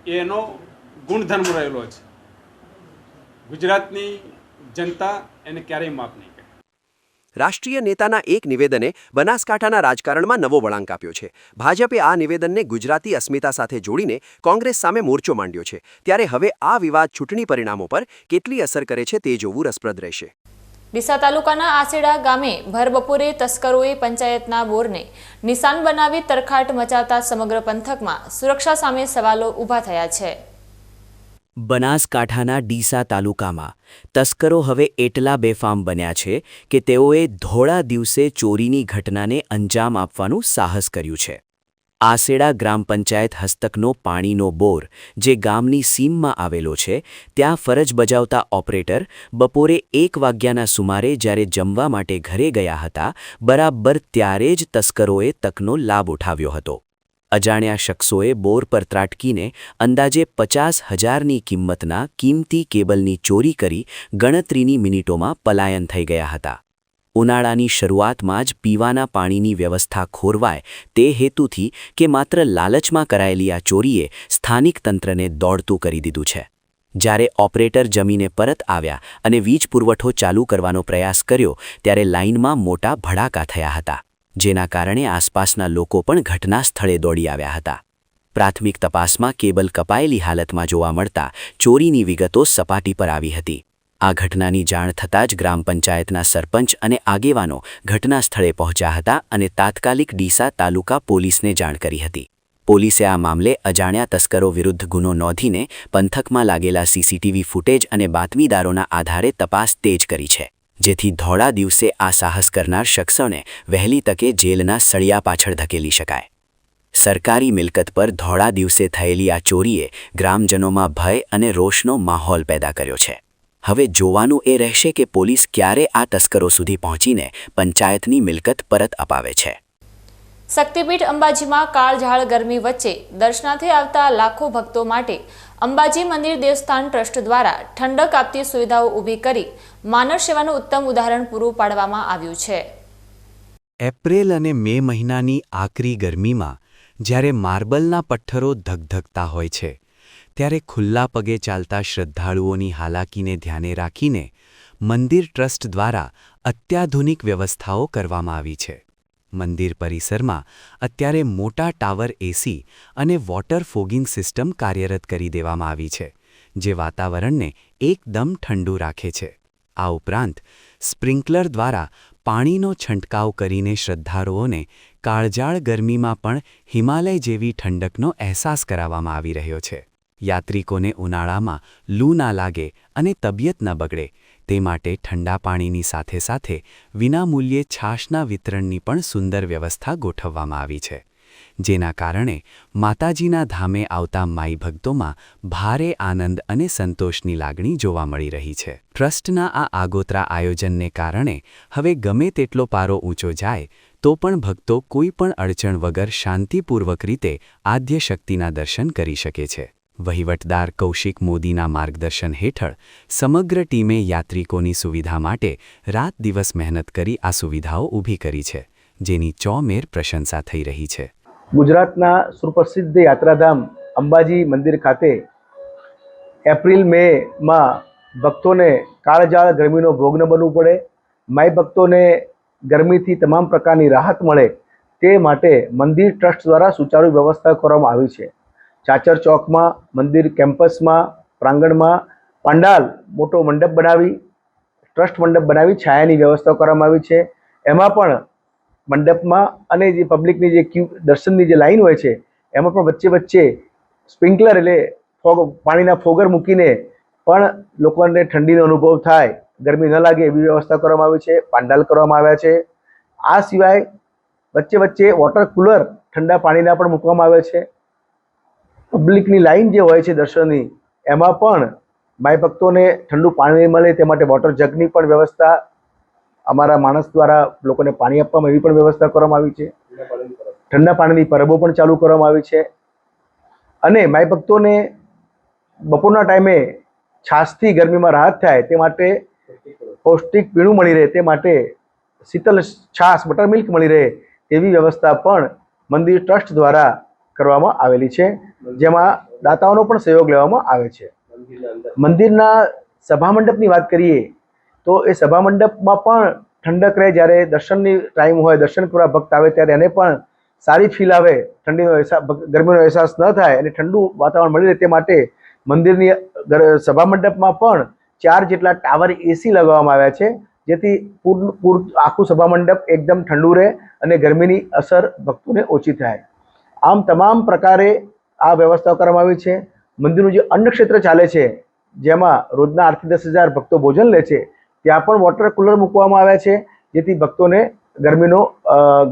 એ એનો ગુણધર્મ રહેલો છે. ગુજરાતની જનતા એને ક્યારેય માફ નહીં કરે. રાષ્ટ્રીય નેતાના એક નિવેદને બનાસકાંઠાના રાજકારણમાં નવો વળાંક આપ્યો છે. ભાજપે આ નિવેદનને ગુજરાતી અસ્મિતા સાથે જોડીને કોંગ્રેસ સામે મોરચો માંડ્યો છે. ત્યારે હવે આ વિવાદ ચૂંટણી પરિણામો પર કેટલી અસર કરે છે તે જોવું રસપ્રદ રહેશે. ડીસા તાલુકાના આસેડા ગામે ભર બપોરે તસ્કરોએ પંચાયતના બોરને નિશાન બનાવી તરખાટ મચાવતા સમગ્ર પંથકમાં સુરક્ષા સામે સવાલો ઊભા થયા છે. બનાસકાંઠાના ડીસા તાલુકામાં તસ્કરો હવે એટલા બેફામ બન્યા છે કે તેઓએ ધોળા દિવસે ચોરીની ઘટનાને અંજામ આપવાનું સાહસ કર્યું છે. આસેડા ગ્રામ પંચાયત હસ્તકનો પાણીનો બોર જે ગામની સીમમાં આવેલો છે ત્યાં ફરજ બજાવતા ઓપરેટર બપોરે 1 વાગ્યાના સુમારે જ્યારે જમવા માટે ઘરે ગયા હતા બરાબર ત્યારે જ તસ્કરોએ તકનો લાભ ઉઠાવ્યો હતો. અજાણ્યા શખ્સોએ બોર પર ત્રાટકીને અંદાજે 50,000ની કિંમતના કિંમતી કેબલની ચોરી કરી ગણતરીની મિનિટોમાં પલાયન થઈ ગયા હતા. ઉનાળાની શરૂઆતમાં જ પીવાના પાણીની વ્યવસ્થા ખોરવાય તે હેતુથી કે માત્ર લાલચમાં કરાયેલી આ ચોરીએ સ્થાનિક તંત્રને દોડતું કરી દીધું છે. જ્યારે ઓપરેટર જમીને પરત આવ્યા અને વીજ પુરવઠો ચાલુ કરવાનો પ્રયાસ કર્યો ત્યારે લાઇનમાં મોટા ભડાકા થયા હતા, જેના કારણે આસપાસના લોકો પણ ઘટના સ્થળે દોડી આવ્યા હતા. પ્રાથમિક તપાસમાં કેબલ કપાયેલી હાલતમાં જોવા મળતા ચોરીની વિગતો સપાટી પર આવી હતી. આ ઘટનાની જાણ થતાં જ ગ્રામ પંચાયતના સરપંચ અને આગેવાનો ઘટના સ્થળે પહોંચ્યા હતા અને તાત્કાલિક ડીસા તાલુકા પોલીસને જાણ કરી હતી. પોલીસે આ મામલે અજાણ્યા તસ્કરો વિરુદ્ધ ગુનો નોંધીને પંથકમાં લાગેલા સીસીટીવી ફૂટેજ અને બાતમીદારોના આધારે તપાસ તેજ કરી છે, જેથી ધોળા દિવસે આ સાહસ કરનાર શખ્સોને વહેલી તકે જેલના સળિયા પાછળ ધકેલી શકાય. સરકારી મિલકત પર ધોળા દિવસે થયેલી આ ચોરીએ ગ્રામજનોમાં ભય અને રોષનો માહોલ પેદા કર્યો છે. હવે જોવાનું એ રહેશે કે પોલીસ ક્યારે આ તસ્કરો સુધી પહોંચીને પંચાયતની મિલકત પરત અપાવે છે. શક્તિપીઠ અંબાજીમાં કાળઝાળ ગરમી વચ્ચે દર્શનાર્થે આવતા લાખો ભક્તો માટે અંબાજી મંદિર દેવસ્થાન ટ્રસ્ટ દ્વારા ઠંડક આપતી સુવિધાઓ ઊભી કરી માનવ સેવાનું ઉત્તમ ઉદાહરણ પૂરું પાડવામાં આવ્યું છે. એપ્રિલ અને મે મહિનાની આકરી ગરમીમાં જ્યારે માર્બલના પથ્થરો ધગધગતા હોય છે ત્યારે ખુલ્લા પગે ચાલતા શ્રદ્ધાળુઓની હાલાકીને ધ્યાને રાખીને મંદિર ટ્રસ્ટ દ્વારા અત્યાધુનિક વ્યવસ્થાઓ કરવામાં આવી છે. મંદિર પરિસરમાં અત્યારે મોટા ટાવર એસી અને વોટર ફોગિંગ સિસ્ટમ કાર્યરત કરી દેવામાં આવી છે, જે વાતાવરણને એકદમ ઠંડુ રાખે છે. આ ઉપરાંત સ્પ્રિંકલર દ્વારા પાણીનો છંટકાવ કરીને શ્રદ્ધાળુઓને કાળઝાળ ગરમીમાં પણ હિમાલય જેવી ઠંડકનો અહેસાસ કરાવવામાં આવી રહ્યો છે. યાત્રિકોને ઉનાળામાં લૂ ના લાગે અને તબિયત ન બગડે તે માટે ઠંડા પાણીની સાથે સાથે વિનામૂલ્યે છાશના વિતરણની પણ સુંદર વ્યવસ્થા ગોઠવવામાં આવી છે, જેના કારણે માતાજીના ધામે આવતા માઈ ભક્તોમાં ભારે આનંદ અને સંતોષની લાગણી જોવા મળી રહી છે. ટ્રસ્ટના આ આગોતરા આયોજનને કારણે હવે ગમે તેટલો પારો ઊંચો જાય તો પણ ભક્તો કોઈ પણ અડચણ વગર શાંતિપૂર્વક રીતે આદ્ય શક્તિના દર્શન કરી શકે છે. વહીવટદાર કૌશિક મોદીના માર્ગદર્શન હેઠળ સમગ્ર ટીમે યાત્રિકોની સુવિધા માટે રાત દિવસ મહેનત કરી આ સુવિધાઓ ઊભી કરી છે, જેની ચોમેર પ્રશંસા થઈ રહી છે. ગુજરાતના સુપ્રસિદ્ધ યાત્રાધામ અંબાજી મંદિર ખાતે એપ્રિલ મેમાં ભક્તોને કાળઝાળ ગરમીનો ભોગ ન બનવું પડે, માય ભક્તોને ગરમીથી તમામ પ્રકારની રાહત મળે તે માટે મંદિર ટ્રસ્ટ દ્વારા સુચારુ વ્યવસ્થા કરવામાં આવી છે. ચાચર ચોકમાં મંદિર કેમ્પસમાં પ્રાંગણમાં પાંડાલ મોટો મંડપ બનાવી ટ્રસ્ટ મંડપ બનાવી છાયાની વ્યવસ્થા કરવામાં આવી છે. એમાં પણ મંડપમાં અને જે પબ્લિકની જે દર્શનની જે લાઈન હોય છે એમાં પણ વચ્ચે વચ્ચે સ્પ્રિંકલર એટલે પાણીના ફોગર મૂકીને પણ લોકોને ઠંડીનો અનુભવ થાય, ગરમી ન લાગે એવી વ્યવસ્થા કરવામાં આવી છે. પાંડાલ કરવામાં આવ્યા છે. આ સિવાય વચ્ચે વચ્ચે વોટર કુલર ઠંડા પાણીના પણ મૂકવામાં આવે છે. પબ્લિકની લાઈન જે હોય છે દર્શનની એમાં પણ માય ભક્તોને ઠંડુ પાણી મળે તે માટે વોટર જગની પણ વ્યવસ્થા અમારા માણસ દ્વારા લોકોને પાણી આપવામાં એવી પણ વ્યવસ્થા કરવામાં આવી છે. ઠંડા પાણીની પરબો પણ ચાલુ કરવામાં આવી છે. અને માય ભક્તોને બપોરના ટાઈમે છાશથી ગરમીમાં રાહત થાય તે માટે પૌષ્ટિક પીણું મળી રહે તે માટે શીતલ છાશ બટર મિલ્ક મળી રહે તેવી વ્યવસ્થા પણ મંદિર ટ્રસ્ટ દ્વારા કરવામાં આવેલી છે, જેમાં દાતાઓનો પણ સહયોગ લેવામાં આવે છે. મંદિરના સભા મંડપની વાત કરીએ તો એ સભા મંડપમાં પણ ઠંડક રહે, જ્યારે દર્શનની ટાઈમ હોય દર્શન કરવા ભક્ત આવે ત્યારે એને પણ સારી ફીલ આવે, ઠંડીનો અહેસાસ ગરમીનો અહેસાસ ન થાય અને ઠંડુ વાતાવરણ મળી રહે તે માટે મંદિરની સભા મંડપમાં પણ 4 જેટલા ટાવર એસી લગાવવામાં આવ્યા છે, જેથી આખું સભા મંડપ એકદમ ઠંડુ રહે અને ગરમીની અસર ભક્તોને ઓછી થાય. આમ તમામ પ્રકારે આ વ્યવસ્થા કરવામાં આવી છે. મંદિરનું જે અન્નક્ષેત્ર ચાલે છે જેમાં રોજના 8 થી 10,000 ભક્તો ભોજન લે છે ત્યાં પણ વોટર કુલર મૂકવામાં આવ્યા છે, જેથી ભક્તોને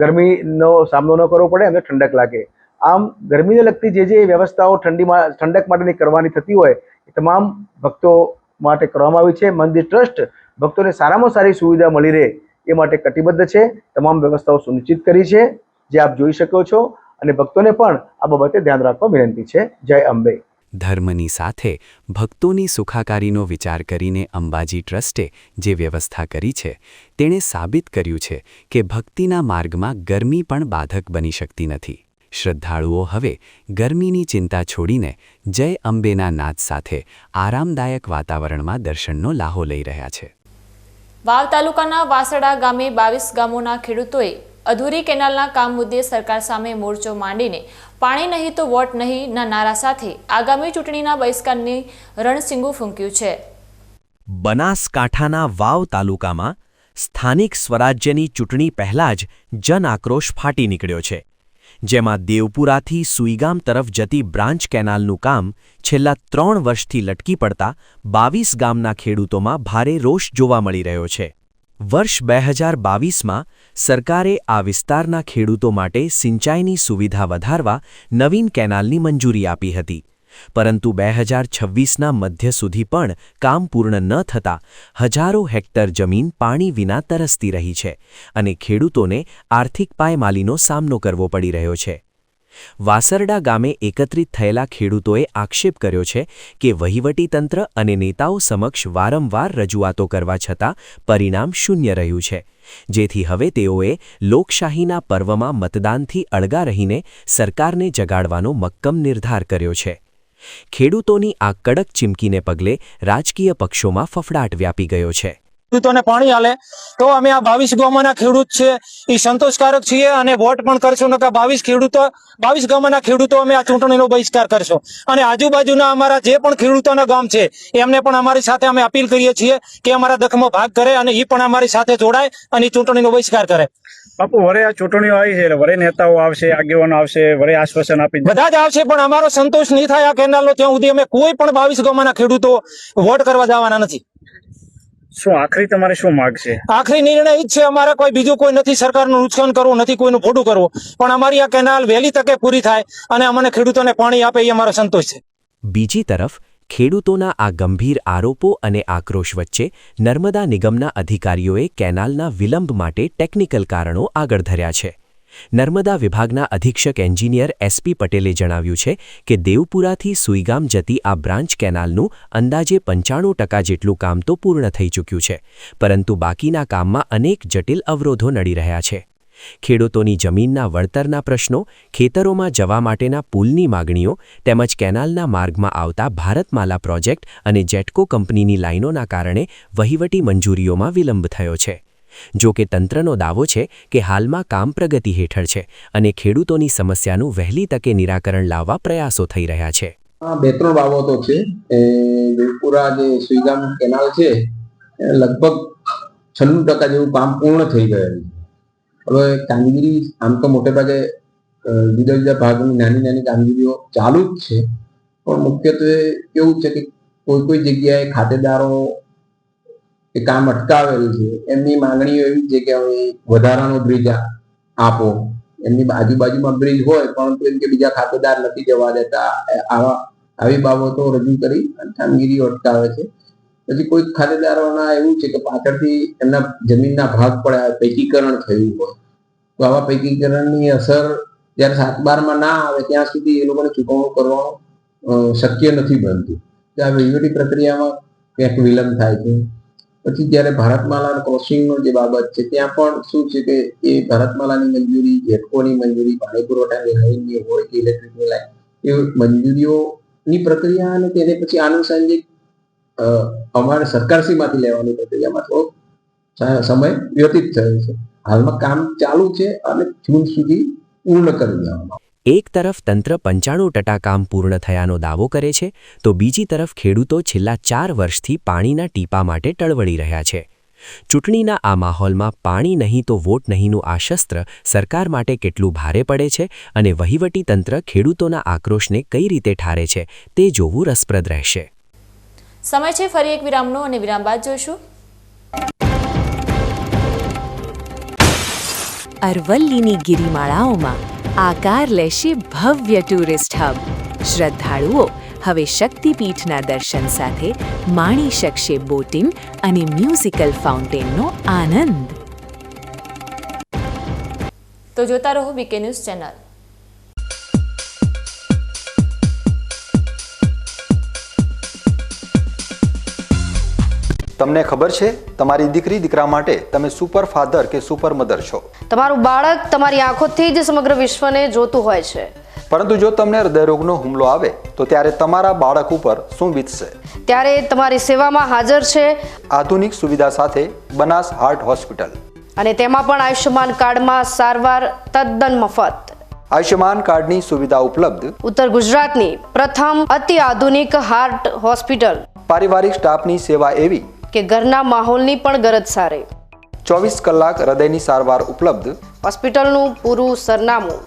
ગરમીનો સામનો ન કરવો પડે અને ઠંડક લાગે. આમ ગરમીને લગતી જે વ્યવસ્થાઓ ઠંડક માટેની કરવાની થતી હોય એ તમામ ભક્તો માટે કરવામાં આવી છે. મંદિર ટ્રસ્ટ ભક્તોને સારામાં સારી સુવિધા મળી રહે એ માટે કટિબદ્ધ છે. તમામ વ્યવસ્થાઓ સુનિશ્ચિત કરી છે જે આપ જોઈ શકો છો, અને ભક્તોને પણ આ બાબતે ધ્યાન રાખવા વિનંતી છે. જય અંબે. ધર્મની સાથે ભક્તોની સુખાકારીનો વિચાર કરીને અંબાજી ટ્રસ્ટે જે વ્યવસ્થા કરી છે તેણે સાબિત કર્યું છે કે ભક્તિના માર્ગમાં ગરમી પણ બાધક બની શકતી નથી. શ્રદ્ધાળુઓ હવે ગરમીની ચિંતા છોડીને જય અંબેના નાદ સાથે આરામદાયક વાતાવરણમાં દર્શનનો લાહો લઈ રહ્યા છે. વાવ તાલુકાના વાસડા ગામે 22 ગામોના ખેડૂતોએ અધૂરી કેનાલના કામ મુદ્દે સરકાર સામે મોરચો માંડીને પાણી નહીં તો વોટ નહીં ના નારા સાથે આગામી ચૂંટણીના બહિષ્કારની રણસિંગુ ફૂંક્યું છે. બનાસકાંઠાના વાવ તાલુકામાં સ્થાનિક સ્વરાજ્યની ચૂંટણી પહેલા જ જન આક્રોશ ફાટી નીકળ્યો છે, જેમાં દેવપુરાથી સુઈગામ તરફ જતી બ્રાન્ચ કેનાલનું કામ છેલ્લા 3 વર્ષથી લટકી પડતા 22 ગામના ખેડૂતોમાં ભારે રોષ જોવા મળી રહ્યો છે. વર્ષ 2022માં સરકારે આ વિસ્તારના ખેડૂતો માટે સિંચાઈની સુવિધા વધારવા નવીન કેનાલની મંજૂરી આપી હતી, પરંતુ 2026ના મધ્ય સુધી પણ કામ પૂર્ણ ન થતાં હજારો હેક્ટર જમીન પાણી વિના તરસતી રહી છે અને ખેડૂતોને આર્થિક પાયમાલીનો સામનો કરવો પડી રહ્યો છે. વાસરડા ગામે એકત્રિત થયેલા ખેડૂતોએ આક્ષેપ કર્યો છે કે વહીવટીતંત્ર અને નેતાઓ સમક્ષ વારંવાર રજૂઆતો કરવા છતાં પરિણામ શૂન્ય રહ્યું છે, જેથી હવે તેઓએ લોકશાહીના પર્વમાં મતદાનથી અળગા રહીને સરકારને જગાડવાનો મક્કમ નિર્ધાર કર્યો છે. ખેડૂતોની આ કડક ચીમકીને પગલે રાજકીય પક્ષોમાં ફફડાટ વ્યાપી ગયો છે. ખેડૂતોને પાણી આલે તો અમે આ 22 ગામોના ખેડૂત છે એ સંતોષકારક છીએ અને વોટ પણ કરશું. નકા 22 ગામોના ખેડૂતો અમે આ ચૂંટણીનો બહિષ્કાર કરશું. અને આજુબાજુના અમારા જે પણ ખેડૂતોના ગામ છે એમને પણ અમારી સાથે અમે અપીલ કરીએ છીએ કે અમારા દખમાં ભાગ કરે અને એ પણ અમારી સાથે જોડાય અને ચૂંટણીનો બહિષ્કાર કરે. બાપુ, વરે આ ચૂંટણીઓ આવી છે, વરે નેતાઓ આવશે, આગેવાનો આવશે, વરે આશ્વાસન આપી બધા જ આવશે, પણ અમારો સંતોષ નહીં થાય આ કેનાલનો ત્યાં સુધી અમે કોઈ પણ 22 ગામોના ખેડૂતો વોટ કરવા જવાના નથી. શું આખરી તમારે શું માગ છે? આખરી નિર્ણય જ છે અમારે, કોઈ બીજું કોઈ નથી. સરકારનું નુકસાન કરવું નથી, કોઈનું ખોટું કરવું, પણ અમારી આ કેનાલ વહેલી તકે પૂરી થાય અને અમને ખેડૂતોને પાણી આપે એ અમારો સંતોષ છે. બીજી તરફ ખેડૂતોના આ ગંભીર આરોપો અને આક્રોશ વચ્ચે નર્મદા નિગમના અધિકારીઓએ કેનાલના વિલંબ માટે ટેકનિકલ કારણો આગળ ધર્યા છે. નર્મદા વિભાગના અધિક્ષક એન્જિનિયર SP પટેલે જણાવ્યું છે કે દેવપુરાથી સુઈગામ જતી આ બ્રાન્ચ કેનાલનું અંદાજે 95% જેટલું કામ તો પૂર્ણ થઈ ચૂક્યું છે, પરંતુ બાકીના કામમાં અનેક જટિલ અવરોધો નડી રહ્યા છે. ખેડૂતોની જમીનના વળતરના પ્રશ્નો, ખેતરોમાં જવા માટેના પુલની માગણીઓ તેમજ કેનાલના માર્ગમાં આવતા ભારતમાલા પ્રોજેક્ટ અને જેટકો કંપનીની લાઇનોના કારણે વહીવટી મંજૂરીઓમાં વિલંબ થયો છે. જો કે તંત્રનો દાવો છે કે હાલમાં કામ પ્રગતિ હેઠળ છે અને ખેડૂતોની સમસ્યાનું વહેલી તકે નિરાકરણ લાવવા પ્રયાસો થઈ રહ્યા છે. 2-3 બાબતો છે. દેવપુરા જે સુઈગામ કેનાલ છે લગભગ 96% જેવું કામ પૂર્ણ થઈ ગયેલું. હવે કામગીરી આમ તો મોટે ભાગે જુદા જુદા ભાગની નાની કામગીરીઓ ચાલુ જ છે, પણ મુખ્યત્વે કેવું છે કે કોઈ જગ્યાએ ખાતેદારો એ કામ અટકાવેલું છે. એમની માંગણીઓ એવી છે કે હવે વધારાનો બ્રિજ આપો. એમની આજુબાજુમાં બ્રિજ હોય પરંતુ એમ કે બીજા ખાતેદાર નથી જવા દેતા. આવી બાબતો રજૂ કરી કામગીરીઓ અટકાવે છે. પછી કોઈ ખાતેદારોના એવું છે કે પાછળથી એમના જમીનના ભાગ પડ્યા, પૈકીકરણ થયું હોય તો આવા પૈકીકરણની અસર જ્યારે 7/12માં ના આવે ત્યાં સુધી એ લોકોને ચૂકવણું કરવાનું શક્ય નથી બનતું. આ વહીવટી પ્રક્રિયામાં ક્યાંક વિલંબ થાય છે. પછી જ્યારે ભારતમાલા ક્રોસિંગનો જે બાબત છે ત્યાં પણ શું છે કે એ ભારતમાલાની મંજૂરી, જેટકોની મંજૂરી, પાણી પુરવઠાની લાઈનની હોય કે ઇલેક્ટ્રિકની લાઈન, એ મંજૂરીઓની પ્રક્રિયા અને તેને પછી આનુષંગિક અમારે સરકારશ્રીમાંથી લેવાની પ્રક્રિયામાં થોડો સમય વ્યતીત થયો છે. હાલમાં કામ ચાલુ છે અને જૂન સુધી પૂર્ણ કરી દેવામાં. એક તરફ તંત્ર 95% કામ પૂર્ણ થયાનો દાવો કરે છે તો બીજી તરફ ખેડૂતો છેલ્લા 4 વર્ષથી પાણીના ટીપા માટે ટળવળી રહ્યા છે. ચૂંટણીના આ માહોલમાં પાણી નહીં તો વોટ નહીંનું આ શસ્ત્ર સરકાર માટે કેટલું ભારે પડે છે અને વહીવટી તંત્ર ખેડૂતોના આક્રોશને કઈ રીતે ઠારે છે તે જોવું રસપ્રદ રહેશે. સમય છે ફરી એક વિરામનો અને વિરામ બાદ જોઈશું. અરવલ્લીની ગિરિમાળાઓમાં આકાર લેશે ભવ્ય ટુરિસ્ટ હબ. શ્રદ્ધાળુઓ હવે શક્તિપીઠના દર્શન સાથે માણી શકશે બોટિંગ અને મ્યુઝિકલ ફાઉન્ટેનનો આનંદ. તો જોતા રહો બીકે ન્યૂઝ ચેનલ. તમને ખબર છે તમારી દીકરી દીકરા માટે તમે સુપર ફાધર કે સુપર મધર છો. તમારું બાળક તમારી આંખોથી જ સમગ્ર વિશ્વને જોતું હોય છે. પરંતુ જો તમને હૃદયરોગનો હુમલો આવે તો ત્યારે તમારા બાળક ઉપર શું વીતશે? ત્યારે તમારી સેવામાં હાજર છે આધુનિક સુવિધા સાથે બનાસ હાર્ટ હોસ્પિટલ, અને તેમાં પણ આયુષ્યમાન કાર્ડમાં સારવાર તદ્દન મફત. આયુષ્યમાન કાર્ડની સુવિધા ઉપલબ્ધ. ઉત્તર ગુજરાતની પ્રથમ અતિ આધુનિક હાર્ટ હોસ્પિટલ. પારિવારિક સ્ટાફની સેવા એવી કે ઘરના માહોલની પણ ગરજ સારે. 24 કલાક હૃદયની સારવાર ઉપલબ્ધ. હોસ્પિટલનું પૂરું સરનામું.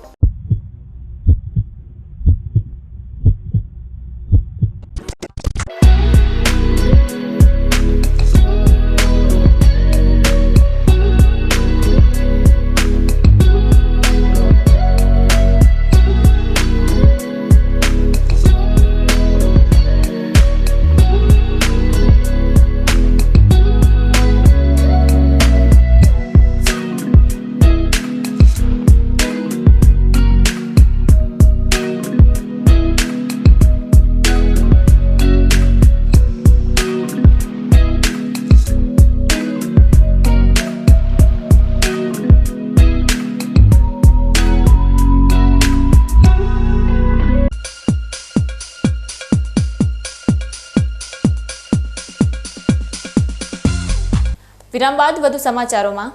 વિરામ બાદ વધુ સમાચારોમાં.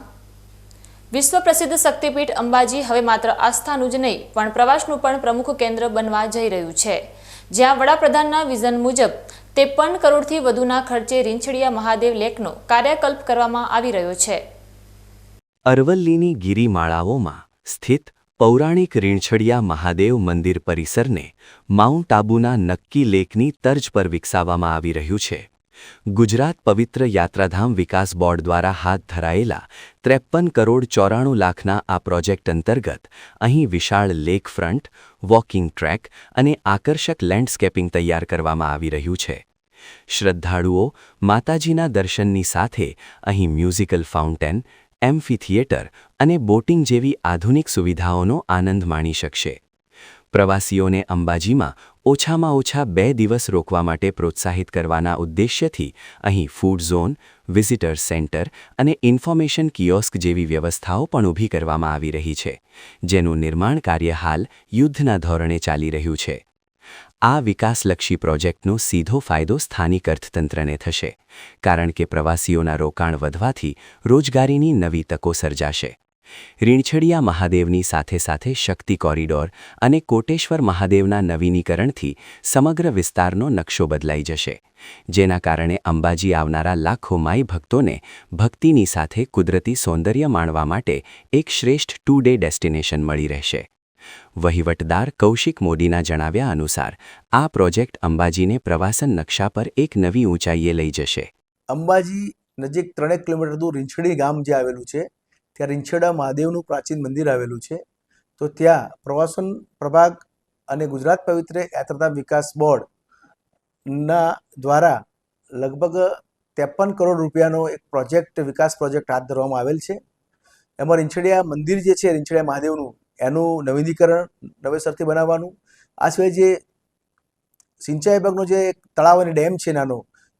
વિશ્વ પ્રસિદ્ધ શક્તિપીઠ અંબાજી હવે માત્ર આસ્થાનું જ નહીં પણ પ્રવાસનું પણ પ્રમુખ કેન્દ્ર બનવા જઈ રહ્યું છે, જ્યાં વડાપ્રધાનના વિઝન મુજબ 53 કરોડથી વધુના ખર્ચે રીંછડિયા મહાદેવ લેકનો કાર્યકલ્પ કરવામાં આવી રહ્યો છે. અરવલ્લીની ગિરિમાળાઓમાં સ્થિત પૌરાણિક રીંછડિયા મહાદેવ મંદિર પરિસરને માઉન્ટ આબુના નક્કી લેકની તર્જ પર વિકસાવવામાં આવી રહ્યું છે. ગુજરાત પવિત્ર યાત્રાધામ વિકાસ બોર્ડ દ્વારા હાથ ધરાયેલા 53 કરોડ 94 લાખના આ પ્રોજેક્ટ અંતર્ગત અહીં વિશાળ લેક ફ્રન્ટ, વોકિંગ ટ્રેક અને આકર્ષક લેન્ડસ્કેપિંગ તૈયાર કરવામાં આવી રહ્યું છે. શ્રદ્ધાળુઓ માતાજીના દર્શનની સાથે અહીં મ્યુઝિકલ ફાઉન્ટેન, એમ્ફી થિયેટર અને બોટિંગ જેવી આધુનિક સુવિધાઓનો આનંદ માણી શકશે. પ્રવાસીઓને અંબાજીમાં ઓછામાં ઓછા 2 દિવસ રોકવા માટે પ્રોત્સાહિત કરવાના ઉદ્દેશ્યથી અહીં ફૂડ ઝોન, વિઝિટર સેન્ટર અને ઇન્ફોર્મેશન કિયોસ્ક જેવી વ્યવસ્થાઓ પણ ઊભી કરવામાં આવી રહી છે, જેનું નિર્માણ કાર્ય હાલ યુદ્ધના ધોરણે ચાલી રહ્યું છે. આ વિકાસલક્ષી પ્રોજેક્ટનો સીધો ફાયદો સ્થાનિક અર્થતંત્રને થશે, કારણ કે પ્રવાસીઓના રોકાણ વધવાથી રોજગારીની નવી તકો સર્જાશે. રીંછડિયા મહાદેવની સાથે સાથે શક્તિ કોરિડોર અને કોટેશ્વર મહાદેવના નવીનીકરણથી સમગ્ર વિસ્તારનો નકશો બદલાઈ જશે, જેના કારણે અંબાજી આવનારા લાખો માઈ ભક્તોને ભક્તિની સાથે કુદરતી સૌંદર્ય માણવા માટે એક શ્રેષ્ઠ 2-ડે ડેસ્ટિનેશન મળી રહેશે. વહીવટદાર કૌશિક મોદીના જણાવ્યા અનુસાર આ પ્રોજેક્ટ અંબાજીને પ્રવાસન નકશા પર એક નવી ઊંચાઈએ લઈ જશે. અંબાજી નજીક 3 કિલોમીટર દૂર રીંછડી ગામ જે આવેલું છે, ત્યાં રીંછડા મહાદેવનું પ્રાચીન મંદિર આવેલું છે. તો ત્યાં પ્રવાસન પ્રભાગ અને ગુજરાત પવિત્ર યાત્રાધામ વિકાસ બોર્ડના દ્વારા લગભગ 53 કરોડ રૂપિયાનો એક વિકાસ પ્રોજેક્ટ હાથ ધરવામાં આવેલ છે. એમાં રીંછડિયા મંદિર જે છે રીંછડિયા મહાદેવનું, એનું નવીનીકરણ નવેસરથી બનાવવાનું, આ સિવાય જે સિંચાઈ વિભાગનો જે તળાવ અને ડેમ છે નાનો,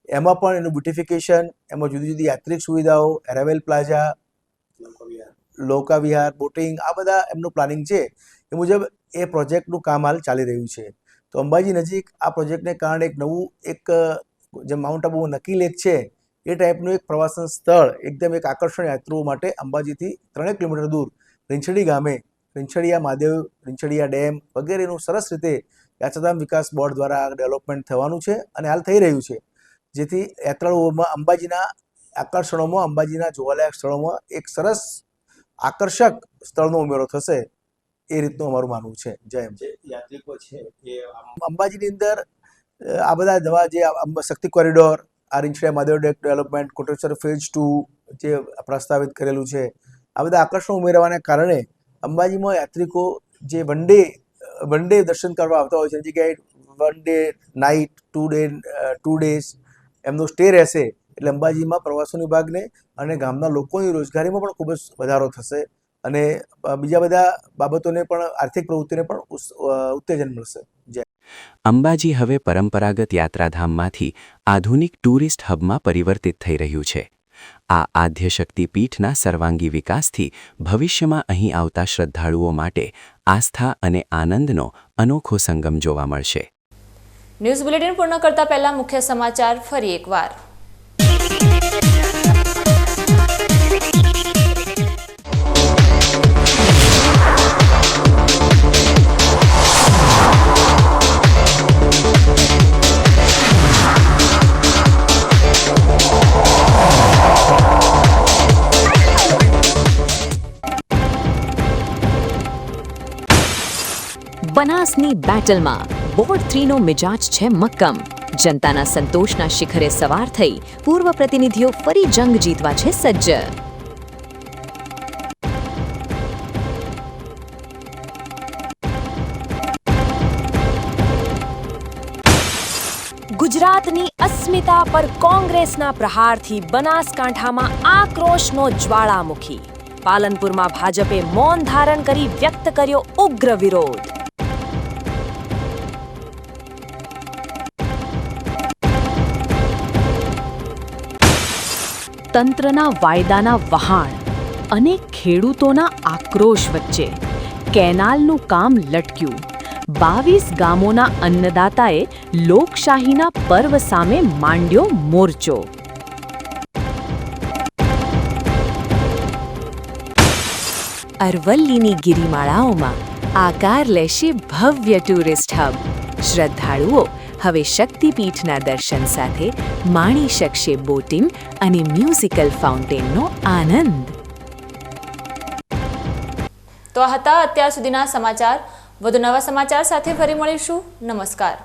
એમાં પણ એનું બ્યુટિફિકેશન, એમાં જુદી જુદી યાત્રિક સુવિધાઓ, એરાવેલ પ્લાઝા, લોકા વિહાર, બોટિંગ, આ બધા એમનું પ્લાનિંગ છે. એ મુજબ એ પ્રોજેક્ટનું કામ હાલ ચાલી રહ્યું છે. તો અંબાજી નજીક આ પ્રોજેક્ટને કારણે એક નવું જે માઉન્ટ આબુ નક્કી લેક છે એ ટાઈપનું એક પ્રવાસન સ્થળ, એકદમ એક આકર્ષણ યાત્રીઓ માટે અંબાજીથી 3 કિલોમીટર દૂર રીંછડી ગામે રીંછડિયા મહાદેવ, રીંછડિયા ડેમ વગેરેનું સરસ રીતે યાત્રાધામ વિકાસ બોર્ડ દ્વારા ડેવલપમેન્ટ થવાનું છે અને હાલ થઈ રહ્યું છે, જેથી યાત્રાળુઓમાં અંબાજીના આકર્ષણોમાં, અંબાજીના જોવાલાયક સ્થળોમાં એક સરસ આકર્ષક સ્થળનો ઉમેરો થશે, એ રીતનું અમારું માનવું છે. જય એમ. યાત્રિકો છે એ અંબાજીની અંદર આ બધા નવા જે શક્તિ કોરિડોર, આ રીંછડિયા મહાદેવ ડેવલપમેન્ટ, કોટેશ્વર ફેઝ 2 જે પ્રસ્તાવિત કરેલું છે, આ બધા આકર્ષણો ઉમેરવાના કારણે અંબાજીમાં યાત્રિકો જે વન ડે દર્શન કરવા આવતા હોય છે એની જગ્યાએ 1 ડે નાઇટ 2 ડેઝ એમનો સ્ટે રહેશે એટલે અંબાજીમાં પ્રવાસન વિભાગને અને ગામના લોકોની રોજગારીમાં પણ ખૂબ જ વધારો થશે અને બીજા બધા બાબતોને પણ આર્થિક પ્રવૃત્તિને પણ ઉત્તેજન મળશે. જય. અંબાજી હવે પરંપરાગત યાત્રાધામમાંથી આધુનિક ટુરિસ્ટ હબમાં પરિવર્તિત થઈ રહ્યું છે. આ આદ્યશક્તિ પીઠના સર્વાંગી વિકાસથી ભવિષ્યમાં અહીં આવતા શ્રદ્ધાળુઓ માટે આસ્થા અને આનંદનો અનોખો સંગમ જોવા મળશે. ન્યૂઝ બુલેટિન પૂર્ણ કરતા પહેલા મુખ્ય સમાચાર ફરી એકવાર. બનાસની બેટલમાં વોર્ડ 3નો મિજાજ છે મક્કમ. જનતાના સંતોષના શિખરે સવાર થઈ પૂર્વ પ્રતિનિધિઓ ફરી જંગ જીતવા છે સજ્જ. ગુજરાતની અસ્મિતા પર કોંગ્રેસના પ્રહારથી બનાસકાંઠામાં આક્રોશનો જ્વાળામુખી. પાલનપુરમાં ભાજપે મૌન ધારણ કરી વ્યક્ત કર્યો ઉગ્ર વિરોધ. તંત્રના વાયદાના વહાણ અને ખેડૂતોના આક્રોશ વચ્ચે કેનાલનું કામ લટક્યું. 22 ગામોના અન્નદાતાએ લોકશાહીના પર્વ સામે માંડ્યો મોરચો. અરવલ્લીની ગિરિમાળાઓમાં આકાર લેશે ભવ્ય ટુરિસ્ટ હબ. શ્રદ્ધાળુઓ હવે શક્તિપીઠના દર્શન સાથે માણી શકશે બોટિંગ અને મ્યુઝિકલ ફાઉન્ટેનનો આનંદ. તો આ હતા અત્યાર સુધીના સમાચાર. વધુ નવા સમાચાર સાથે ફરી મળીશું. નમસ્કાર.